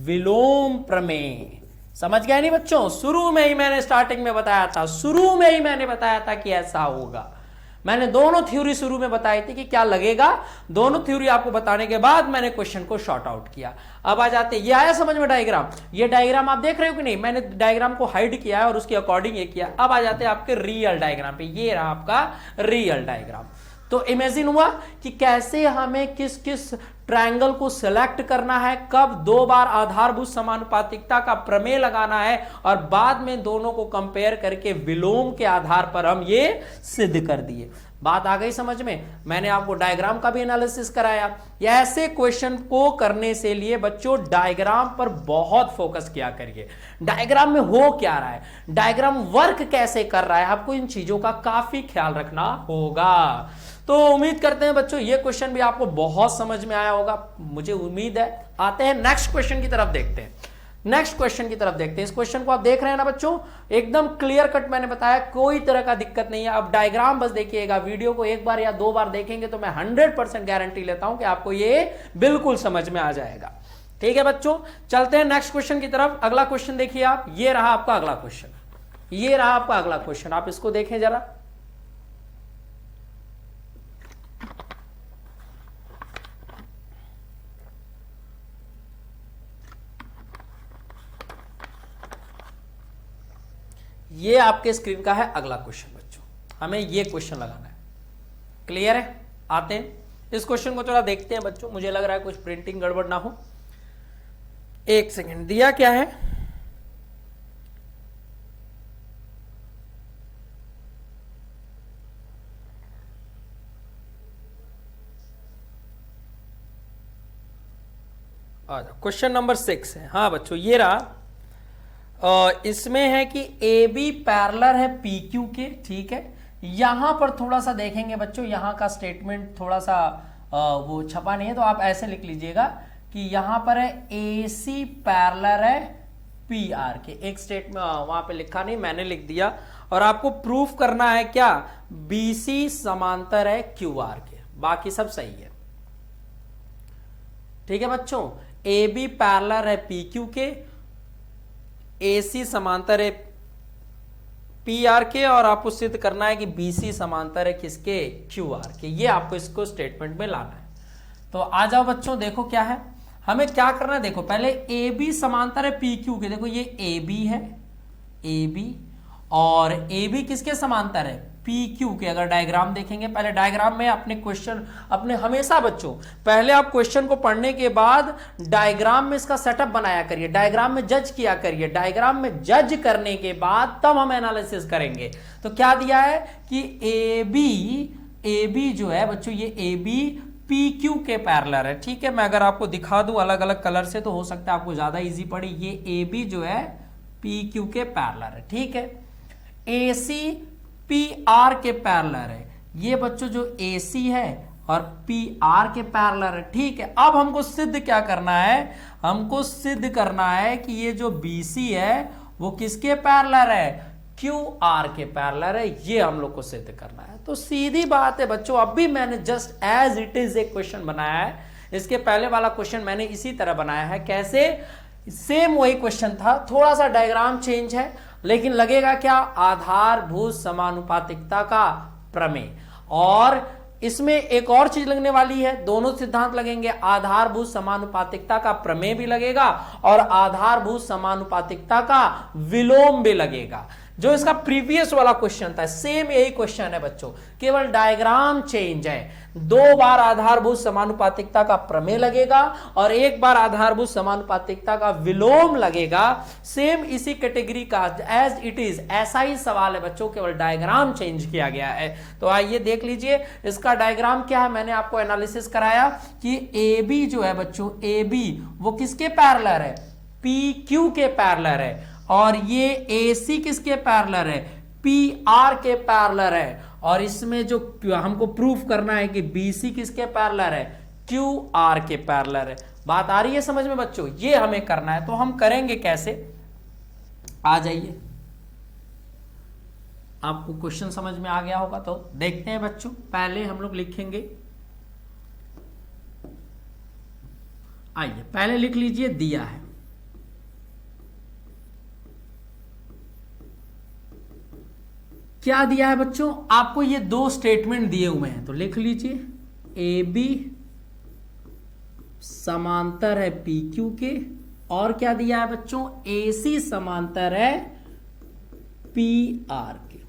विलोम प्रमेय। समझ गए नहीं बच्चों? शुरू में ही मैंने स्टार्टिंग में बताया था, शुरू में ही मैंने बताया था कि ऐसा होगा। मैंने दोनों थ्योरी शुरू में बताई थी कि क्या लगेगा। दोनों थ्योरी आपको बताने के बाद मैंने क्वेश्चन को शॉर्ट आउट किया। अब आ जाते, ये आया समझ में डायग्राम? ये डायग्राम आप देख रहे हो कि नहीं? मैंने डायग्राम को हाइड किया है और उसके अकॉर्डिंग ये किया। अब आ जाते हैं आपके रियल डायग्राम पे। ये रहा आपका रियल डायग्राम। तो इमेजिन हुआ कि कैसे हमें किस किस ट्रायंगल को सिलेक्ट करना है, कब दो बार आधारभूत समानुपातिकता का प्रमेय लगाना है और बाद में दोनों को कंपेयर करके विलोम के आधार पर हम ये सिद्ध कर दिए। बात आ गई समझ में? मैंने आपको डायग्राम का भी एनालिसिस कराया। ऐसे क्वेश्चन को करने से लिए बच्चों डायग्राम पर बहुत फोकस किया करिए। डायग्राम में हो क्या रहा है, डायग्राम वर्क कैसे कर रहा है, आपको इन चीजों का काफी ख्याल रखना होगा। तो उम्मीद करते हैं बच्चों ये क्वेश्चन भी आपको बहुत समझ में आया होगा, मुझे उम्मीद है। आते हैं नेक्स्ट क्वेश्चन की तरफ देखते हैं। नेक्स्ट क्वेश्चन की तरफ देखते हैं। इस क्वेश्चन को आप देख रहे हैं ना बच्चों, एकदम क्लियर कट मैंने बताया, कोई तरह का दिक्कत नहीं है। अब डायग्राम बस देखिएगा, वीडियो को एक बार या दो बार देखेंगे तो मैं 100% गारंटी लेता हूं कि आपको ये बिल्कुल समझ में आ जाएगा। ठीक है बच्चों, चलते हैं नेक्स्ट क्वेश्चन की तरफ। अगला क्वेश्चन देखिए आप, ये रहा आपका अगला क्वेश्चन, ये रहा आपका अगला क्वेश्चन। आप इसको देखें जरा। ये आपके स्क्रीन का है अगला क्वेश्चन बच्चों, हमें ये क्वेश्चन लगाना है। क्लियर है? आते हैं इस क्वेश्चन को थोड़ा देखते हैं बच्चों, मुझे लग रहा है कुछ प्रिंटिंग गड़बड़ ना हो। एक सेकंड, दिया क्या है? क्वेश्चन नंबर 6 है। हाँ बच्चों ये रहा। इसमें है कि AB पैरेलल है PQ के। ठीक है, यहां पर थोड़ा सा देखेंगे बच्चों, यहां का स्टेटमेंट थोड़ा सा वो छपा नहीं है, तो आप ऐसे लिख लीजिएगा कि यहां पर है AC पैरेलल है PR के। एक स्टेटमेंट वहां पे लिखा नहीं, मैंने लिख दिया। और आपको प्रूफ करना है क्या? BC समांतर है QR के, बाकी सब सही है। ठीक है बच्चों, AB पैरेलल है PQ के, AC समांतर है PR के, और आपको सिद्ध करना है कि BC समांतर है किसके? QR के। ये आपको इसको स्टेटमेंट में लाना है। तो आ जाओ बच्चों, देखो क्या है, हमें क्या करना है। देखो पहले AB समांतर है PQ के। देखो ये AB है, AB, और AB किसके समांतर है? PQ के। अगर डायग्राम देखेंगे, पहले डायग्राम में अपने क्वेश्चन, अपने हमेशा बच्चों पहले आप क्वेश्चन को पढ़ने के बाद डायग्राम में इसका सेटअप बनाया करिए, डायग्राम में जज किया करिए। डायग्राम में जज करने के बाद तब हम एनालिसिस करेंगे। तो क्या दिया है कि AB जो है बच्चों, ये AB PQ के पैरेलल है। ठीक है, मैं अगर आपको दिखा दूं अलग अलग कलर से तो हो सकता है आपको ज्यादा इजी पड़े। ये AB जो है PQ के पैरेलल है। ठीक है, AC PR के पैरेलल है, ये बच्चों जो AC है और PR के पैरेलल है, ठीक है। अब हमको सिद्ध क्या करना है, हमको सिद्ध करना है कि ये जो BC है वो किसके पैरेलल है, QR के पैरेलल है, ये हम लोग को सिद्ध करना है। तो सीधी बात है बच्चों, अभी मैंने जस्ट एज इट इज एक क्वेश्चन बनाया है, इसके पहले वाला क्वेश्चन मैंने इसी तरह बनाया है। कैसे, सेम वही क्वेश्चन था, थोड़ा सा डायग्राम चेंज है, लेकिन लगेगा क्या, आधारभूत समानुपातिकता का प्रमेय। और इसमें एक और चीज लगने वाली है, दोनों सिद्धांत लगेंगे, आधारभूत समानुपातिकता का प्रमेय भी लगेगा और आधारभूत समानुपातिकता का विलोम भी लगेगा। जो इसका प्रीवियस वाला क्वेश्चन था सेम यही क्वेश्चन है बच्चों, केवल डायग्राम चेंज है। 2 बार आधारभूत समानुपातिकता का प्रमेय लगेगा और 1 बार आधारभूत समानुपातिकता का विलोम लगेगा। सेम इसी कैटेगरी का एज इट इज ऐसा ही सवाल है बच्चों, केवल डायग्राम चेंज किया गया है। तो आइए देख लीजिए इसका डायग्राम क्या है। मैंने आपको एनालिसिस कराया कि AB जो है बच्चों, AB वो किसके पैरेलल है, PQ के पैरेलल है, और ये AC किसके पैरेलल है, PR के पैरेलल है। और इसमें जो हमको प्रूफ करना है कि BC किसके पैरेलल है, QR के पैरेलल है। बात आ रही है समझ में बच्चों, ये हमें करना है। तो हम करेंगे कैसे, आ जाइए, आपको क्वेश्चन समझ में आ गया होगा तो देखते हैं बच्चों। पहले हम लोग लिखेंगे, आइए पहले लिख लीजिए, दिया है क्या दिया है बच्चों, आपको ये 2 स्टेटमेंट दिए हुए हैं, तो लिख लीजिए AB समांतर है PQ के, और क्या दिया है बच्चों, AC समांतर है PR के।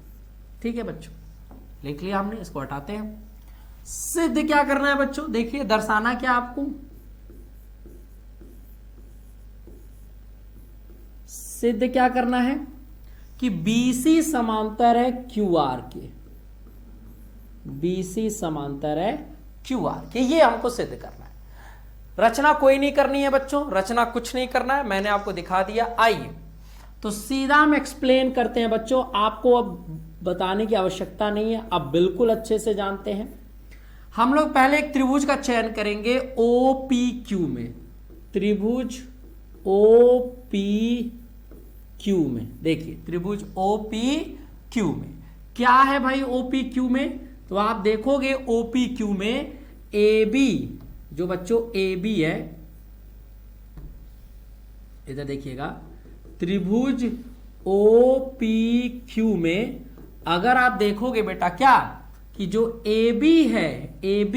ठीक है बच्चों, लिख लिया हमने, इसको हटाते हैं। सिद्ध क्या करना है बच्चों, देखिए दर्शाना क्या आपको, सिद्ध क्या करना है कि BC समांतर है QR के, BC समांतर है QR के, ये हमको सिद्ध करना है। रचना कोई नहीं करनी है बच्चों, रचना कुछ नहीं करना है, मैंने आपको दिखा दिया। आइए तो सीधा हम एक्सप्लेन करते हैं बच्चों, आपको अब बताने की आवश्यकता नहीं है, आप बिल्कुल अच्छे से जानते हैं। हम लोग पहले एक त्रिभुज का चयन करेंगे OPQ में, त्रिभुज OPQ में। देखिए त्रिभुज OPQ में क्या है भाई, OPQ में तो आप देखोगे OPQ में AB, जो बच्चों AB है, इधर देखिएगा, त्रिभुज OPQ में अगर आप देखोगे बेटा क्या कि जो AB है, AB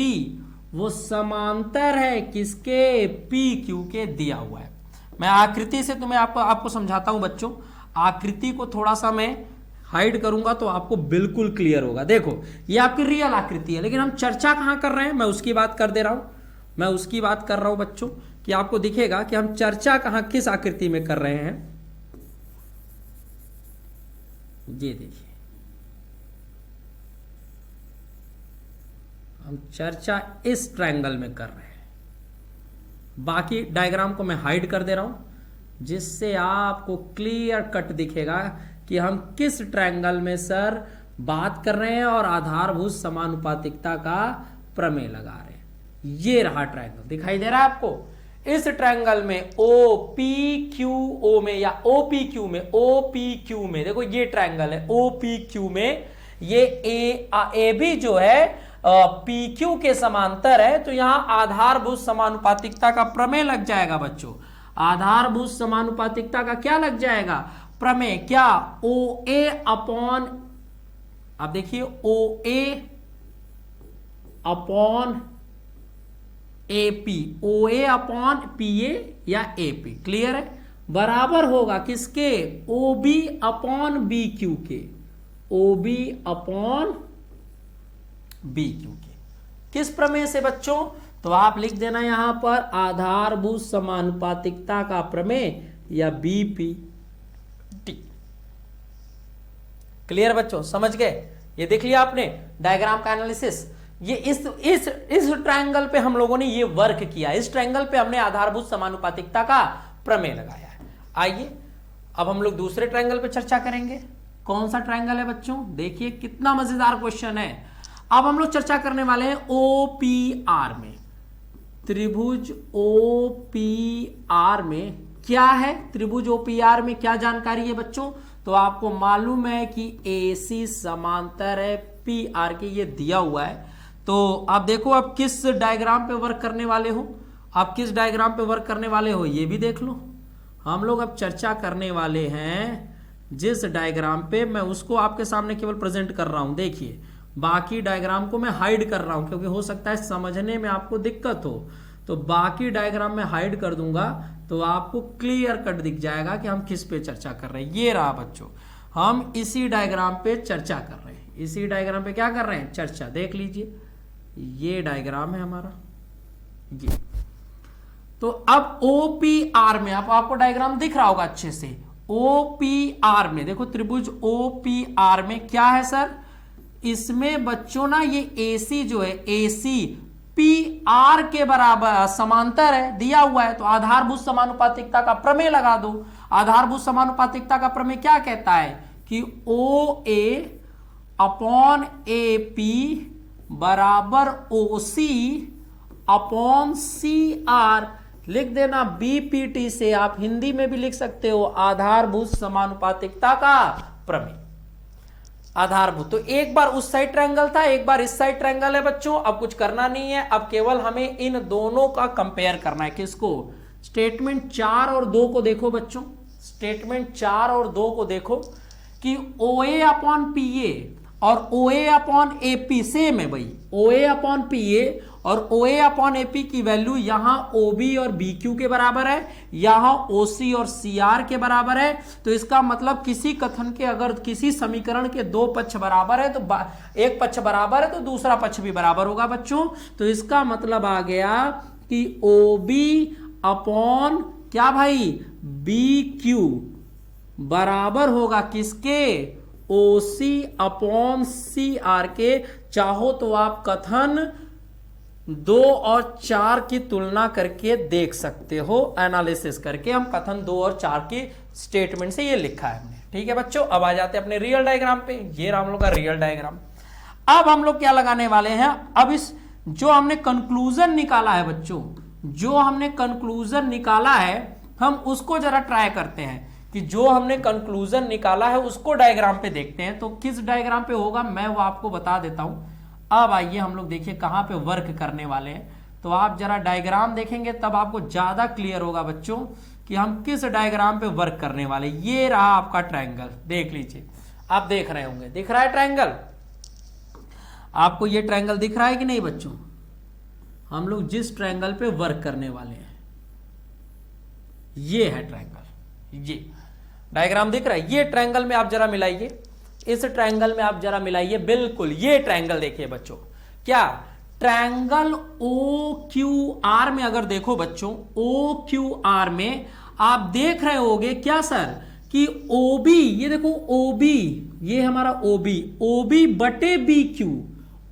वो समांतर है किसके, PQ के, दिया हुआ है। मैं आकृति से तुम्हें आपको समझाता हूं बच्चों, आकृति को थोड़ा सा मैं हाइड करूंगा तो आपको बिल्कुल क्लियर होगा। देखो ये आपकी रियल आकृति है, लेकिन हम चर्चा कहां कर रहे हैं, मैं उसकी बात कर दे रहा हूं, मैं उसकी बात कर रहा हूं बच्चों, कि आपको दिखेगा कि हम चर्चा कहां किस आकृति में कर रहे हैं। ये देखिए हम चर्चा इस ट्रायंगल में कर रहे हैं, बाकी डायग्राम को मैं हाइड कर दे रहा हूं जिससे आपको क्लियर कट दिखेगा कि हम किस ट्रायंगल में सर बात कर रहे हैं और आधारभूत समानुपातिकता का प्रमेय लगा रहे हैं। ये रहा ट्रायंगल, दिखाई दे रहा है आपको। इस ट्रायंगल में OPQO में या OPQ में देखो ये ट्रायंगल है OPQ में, ये AB जो है PQ के समांतर है, तो यहां आधारभूत समानुपातिकता का प्रमेय लग जाएगा बच्चों। आधारभूत समानुपातिकता का क्या लग जाएगा, प्रमेय। क्या, OA अपॉन, आप देखिए OA upon AP, OA upon PA या AP, क्लियर है, बराबर होगा किसके, OB अपॉन BQ के, OB अपॉन BQ के। किस प्रमेय से बच्चों, तो आप लिख देना यहां पर आधारभूत समानुपातिकता का प्रमेय या BPT। क्लियर बच्चों, समझ गए, ये देख लिया आपने डायग्राम का एनालिसिस। ये इस ट्रायंगल पे हम लोगों ने ये वर्क किया, इस ट्रायंगल पे हमने आधारभूत समानुपातिकता का प्रमेय लगाया है। आइए अब हम लोग दूसरे ट्रायंगल पे चर्चा करेंगे। कौन सा ट्रायंगल है बच्चों, देखिए कितना मजेदार क्वेश्चन है। अब हम लोग चर्चा करने वाले हैं OPR में। त्रिभुज OPR में क्या है, त्रिभुज OPR में क्या जानकारी है बच्चों? तो आपको मालूम है कि AC समांतर है PR के, ये दिया हुआ है। तो आप देखो आप किस डायग्राम पे वर्क करने वाले हो, आप किस डायग्राम पे वर्क करने वाले हो ये भी देख लो। हम लोग अब चर्चा करने वाले हैं जिस डायग्राम पे, मैं उसको आपके सामने केवल प्रेजेंट कर रहा हूं। देखिए बाकी डायग्राम को मैं हाइड कर रहा हूं क्योंकि हो सकता है समझने में आपको दिक्कत हो, तो बाकी डायग्राम में हाइड कर दूंगा तो आपको क्लियर कट दिख जाएगा कि हम किस पे चर्चा कर रहे हैं। ये रहा बच्चों, हम इसी डायग्राम पे चर्चा कर रहे हैं, इसी डायग्राम पे क्या कर रहे हैं, चर्चा। देख लीजिए ये डायग्राम है हमारा ये। तो अब OPR में आपको डायग्राम दिख रहा होगा अच्छे से। OPR में देखो, त्रिभुज OPR में क्या है सर, इसमें बच्चों ना ये AC जो है, AC PR के बराबर समांतर है, दिया हुआ है। तो आधारभूत समानुपातिकता का प्रमेय लगा दो। आधारभूत समानुपातिकता का प्रमेय क्या कहता है कि OA अपॉन AP बराबर OC अपॉन CR। लिख देना BPT से, आप हिंदी में भी लिख सकते हो, आधारभूत समानुपातिकता का प्रमेय। आधारभूत, तो एक बार उस साइड ट्रायंगल था, एक बार इस साइड ट्रायंगल है बच्चों। अब कुछ करना नहीं है, अब केवल हमें इन दोनों का कंपेयर करना है। किसको? स्टेटमेंट 4 और 2 को देखो बच्चों, स्टेटमेंट 4 और 2 को देखो कि OA अपॉन PA और OA अपॉन AP सेम है भाई। OA अपॉन PA और OA अपॉन AP की वैल्यू यहां OB और BQ के बराबर है, यहां OC और CR के बराबर है। तो इसका मतलब किसी कथन के, अगर किसी समीकरण के दो पक्ष बराबर है तो एक पक्ष बराबर है तो दूसरा पक्ष भी बराबर होगा बच्चों। तो इसका मतलब आ गया कि OB अपॉन क्या भाई, BQ बराबर होगा किसके, OC अपॉन CR के। चाहो तो आप कथन 2 और 4 की तुलना करके देख सकते हो, एनालिसिस करके। हम कथन 2 और 4 की स्टेटमेंट से ये लिखा है हमने। ठीक है बच्चों, अब आ जाते हैं अपने रियल डायग्राम पे। ये रहा हम लोग का रियल डायग्राम। अब हम लोग क्या लगाने वाले हैं, अब इस जो हमने कंक्लूजन निकाला है बच्चों, जो हमने कंक्लूजन निकाला है, हम उसको जरा ट्राई करते हैं कि जो हमने कंक्लूजन निकाला है उसको डायग्राम पे देखते हैं। तो किस डायग्राम पे होगा मैं वो आपको बता देता हूं। अब आइए हम लोग देखिए कहां पे वर्क करने वाले हैं। तो आप जरा डायग्राम देखेंगे तब आपको ज्यादा क्लियर होगा बच्चों कि हम किस डायग्राम पे वर्क करने वाले। ये रहा आपका ट्रायंगल, देख लीजिए, आप देख रहे होंगे, दिख रहा है ट्रायंगल आपको? ये ट्रायंगल दिख रहा है कि नहीं बच्चों? हम लोग जिस ट्रायंगल पे वर्क करने वाले हैं ये है ट्रायंगल। ये डायग्राम दिख रहा है? ये ट्रायंगल में आप जरा मिलाइए, इस ट्रायंगल में आप जरा मिलाइए। बिल्कुल ये ट्रायंगल देखिए बच्चों, क्या ट्रायंगल OQR में अगर देखो बच्चों, OQR में आप देख रहे होगे क्या सर कि OB, ये देखो OB, ये हमारा OB बटे BQ,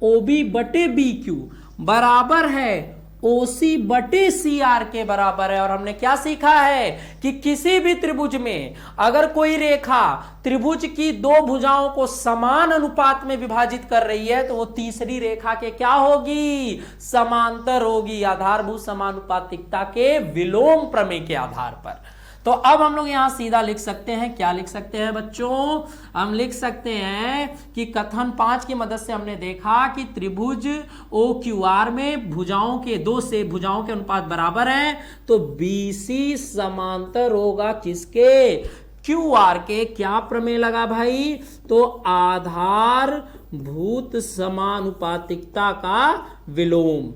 OB बटे BQ बराबर है OC बटे CR के बराबर है। और हमने क्या सीखा है कि किसी भी त्रिभुज में अगर कोई रेखा त्रिभुज की दो भुजाओं को समान अनुपात में विभाजित कर रही है तो वो तीसरी रेखा के क्या होगी, समांतर होगी, आधारभूत समानुपातिकता के विलोम प्रमेय के आधार पर। तो अब हम लोग यहां सीधा लिख सकते हैं, क्या लिख सकते हैं बच्चों, हम लिख सकते हैं कि कथन 5 की मदद से हमने देखा कि त्रिभुज OQR में भुजाओं के भुजाओं के अनुपात बराबर हैं, तो BC समांतर होगा किसके, QR के। क्या प्रमेय लगा भाई, तो आधारभूत समानुपातिकता का विलोम,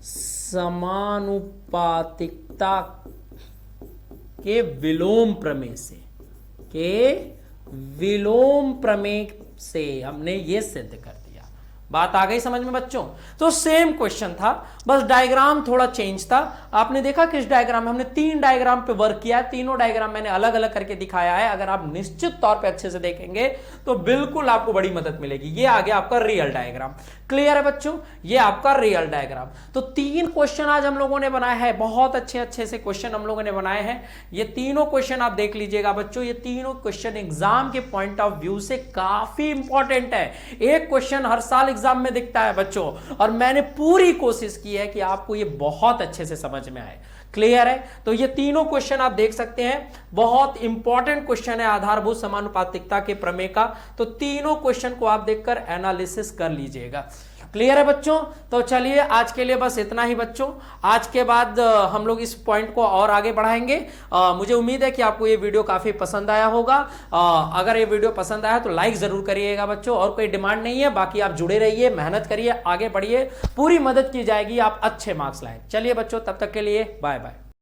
समानुपातिकता के विलोम प्रमेय से हमने ये सिद्ध कर दिया। बात आ गई समझ में बच्चों? तो सेम क्वेश्चन था, बस डायग्राम थोड़ा चेंज था। आपने देखा किस डायग्राम में हमने 3 डायग्राम पे वर्क किया है, तीनों डायग्राम मैंने अलग अलग करके दिखाया है। अगर आप निश्चित तौर पे अच्छे से देखेंगे तो बिल्कुल आपको बड़ी मदद मिलेगी। ये आ गया आपका रियल डायग्राम। क्लियर है बच्चों? ये आपका रियल डायग्राम। तो 3 क्वेश्चन आज हम लोगों ने बनाया है, बहुत अच्छे अच्छे से क्वेश्चन हम लोगों ने बनाए हैं। ये तीनों क्वेश्चन आप देख लीजिएगा बच्चों, ये तीनों क्वेश्चन एग्जाम के पॉइंट ऑफ व्यू से काफी इंपॉर्टेंट है। एक क्वेश्चन हर साल एग्जाम में दिखता है बच्चों, और मैंने पूरी कोशिश की है कि आपको ये बहुत अच्छे से समझ में आए। क्लियर है? तो ये तीनों क्वेश्चन आप देख सकते हैं, बहुत इंपॉर्टेंट क्वेश्चन है आधारभूत समानुपातिकता के प्रमेय का। तो तीनों क्वेश्चन को आप देखकर एनालिसिस कर लीजिएगा। क्लियर है बच्चों? तो चलिए आज के लिए बस इतना ही बच्चों। आज के बाद हम लोग इस पॉइंट को और आगे बढ़ाएंगे। मुझे उम्मीद है कि आपको ये वीडियो काफी पसंद आया होगा। अगर ये वीडियो पसंद आया तो लाइक जरूर करिएगा बच्चों, और कोई डिमांड नहीं है। बाकी आप जुड़े रहिए, मेहनत करिए, आगे बढ़िए, पूरी मदद की जाएगी, आप अच्छे मार्क्स लाएं। चलिए बच्चों, तब तक के लिए बाय बाय।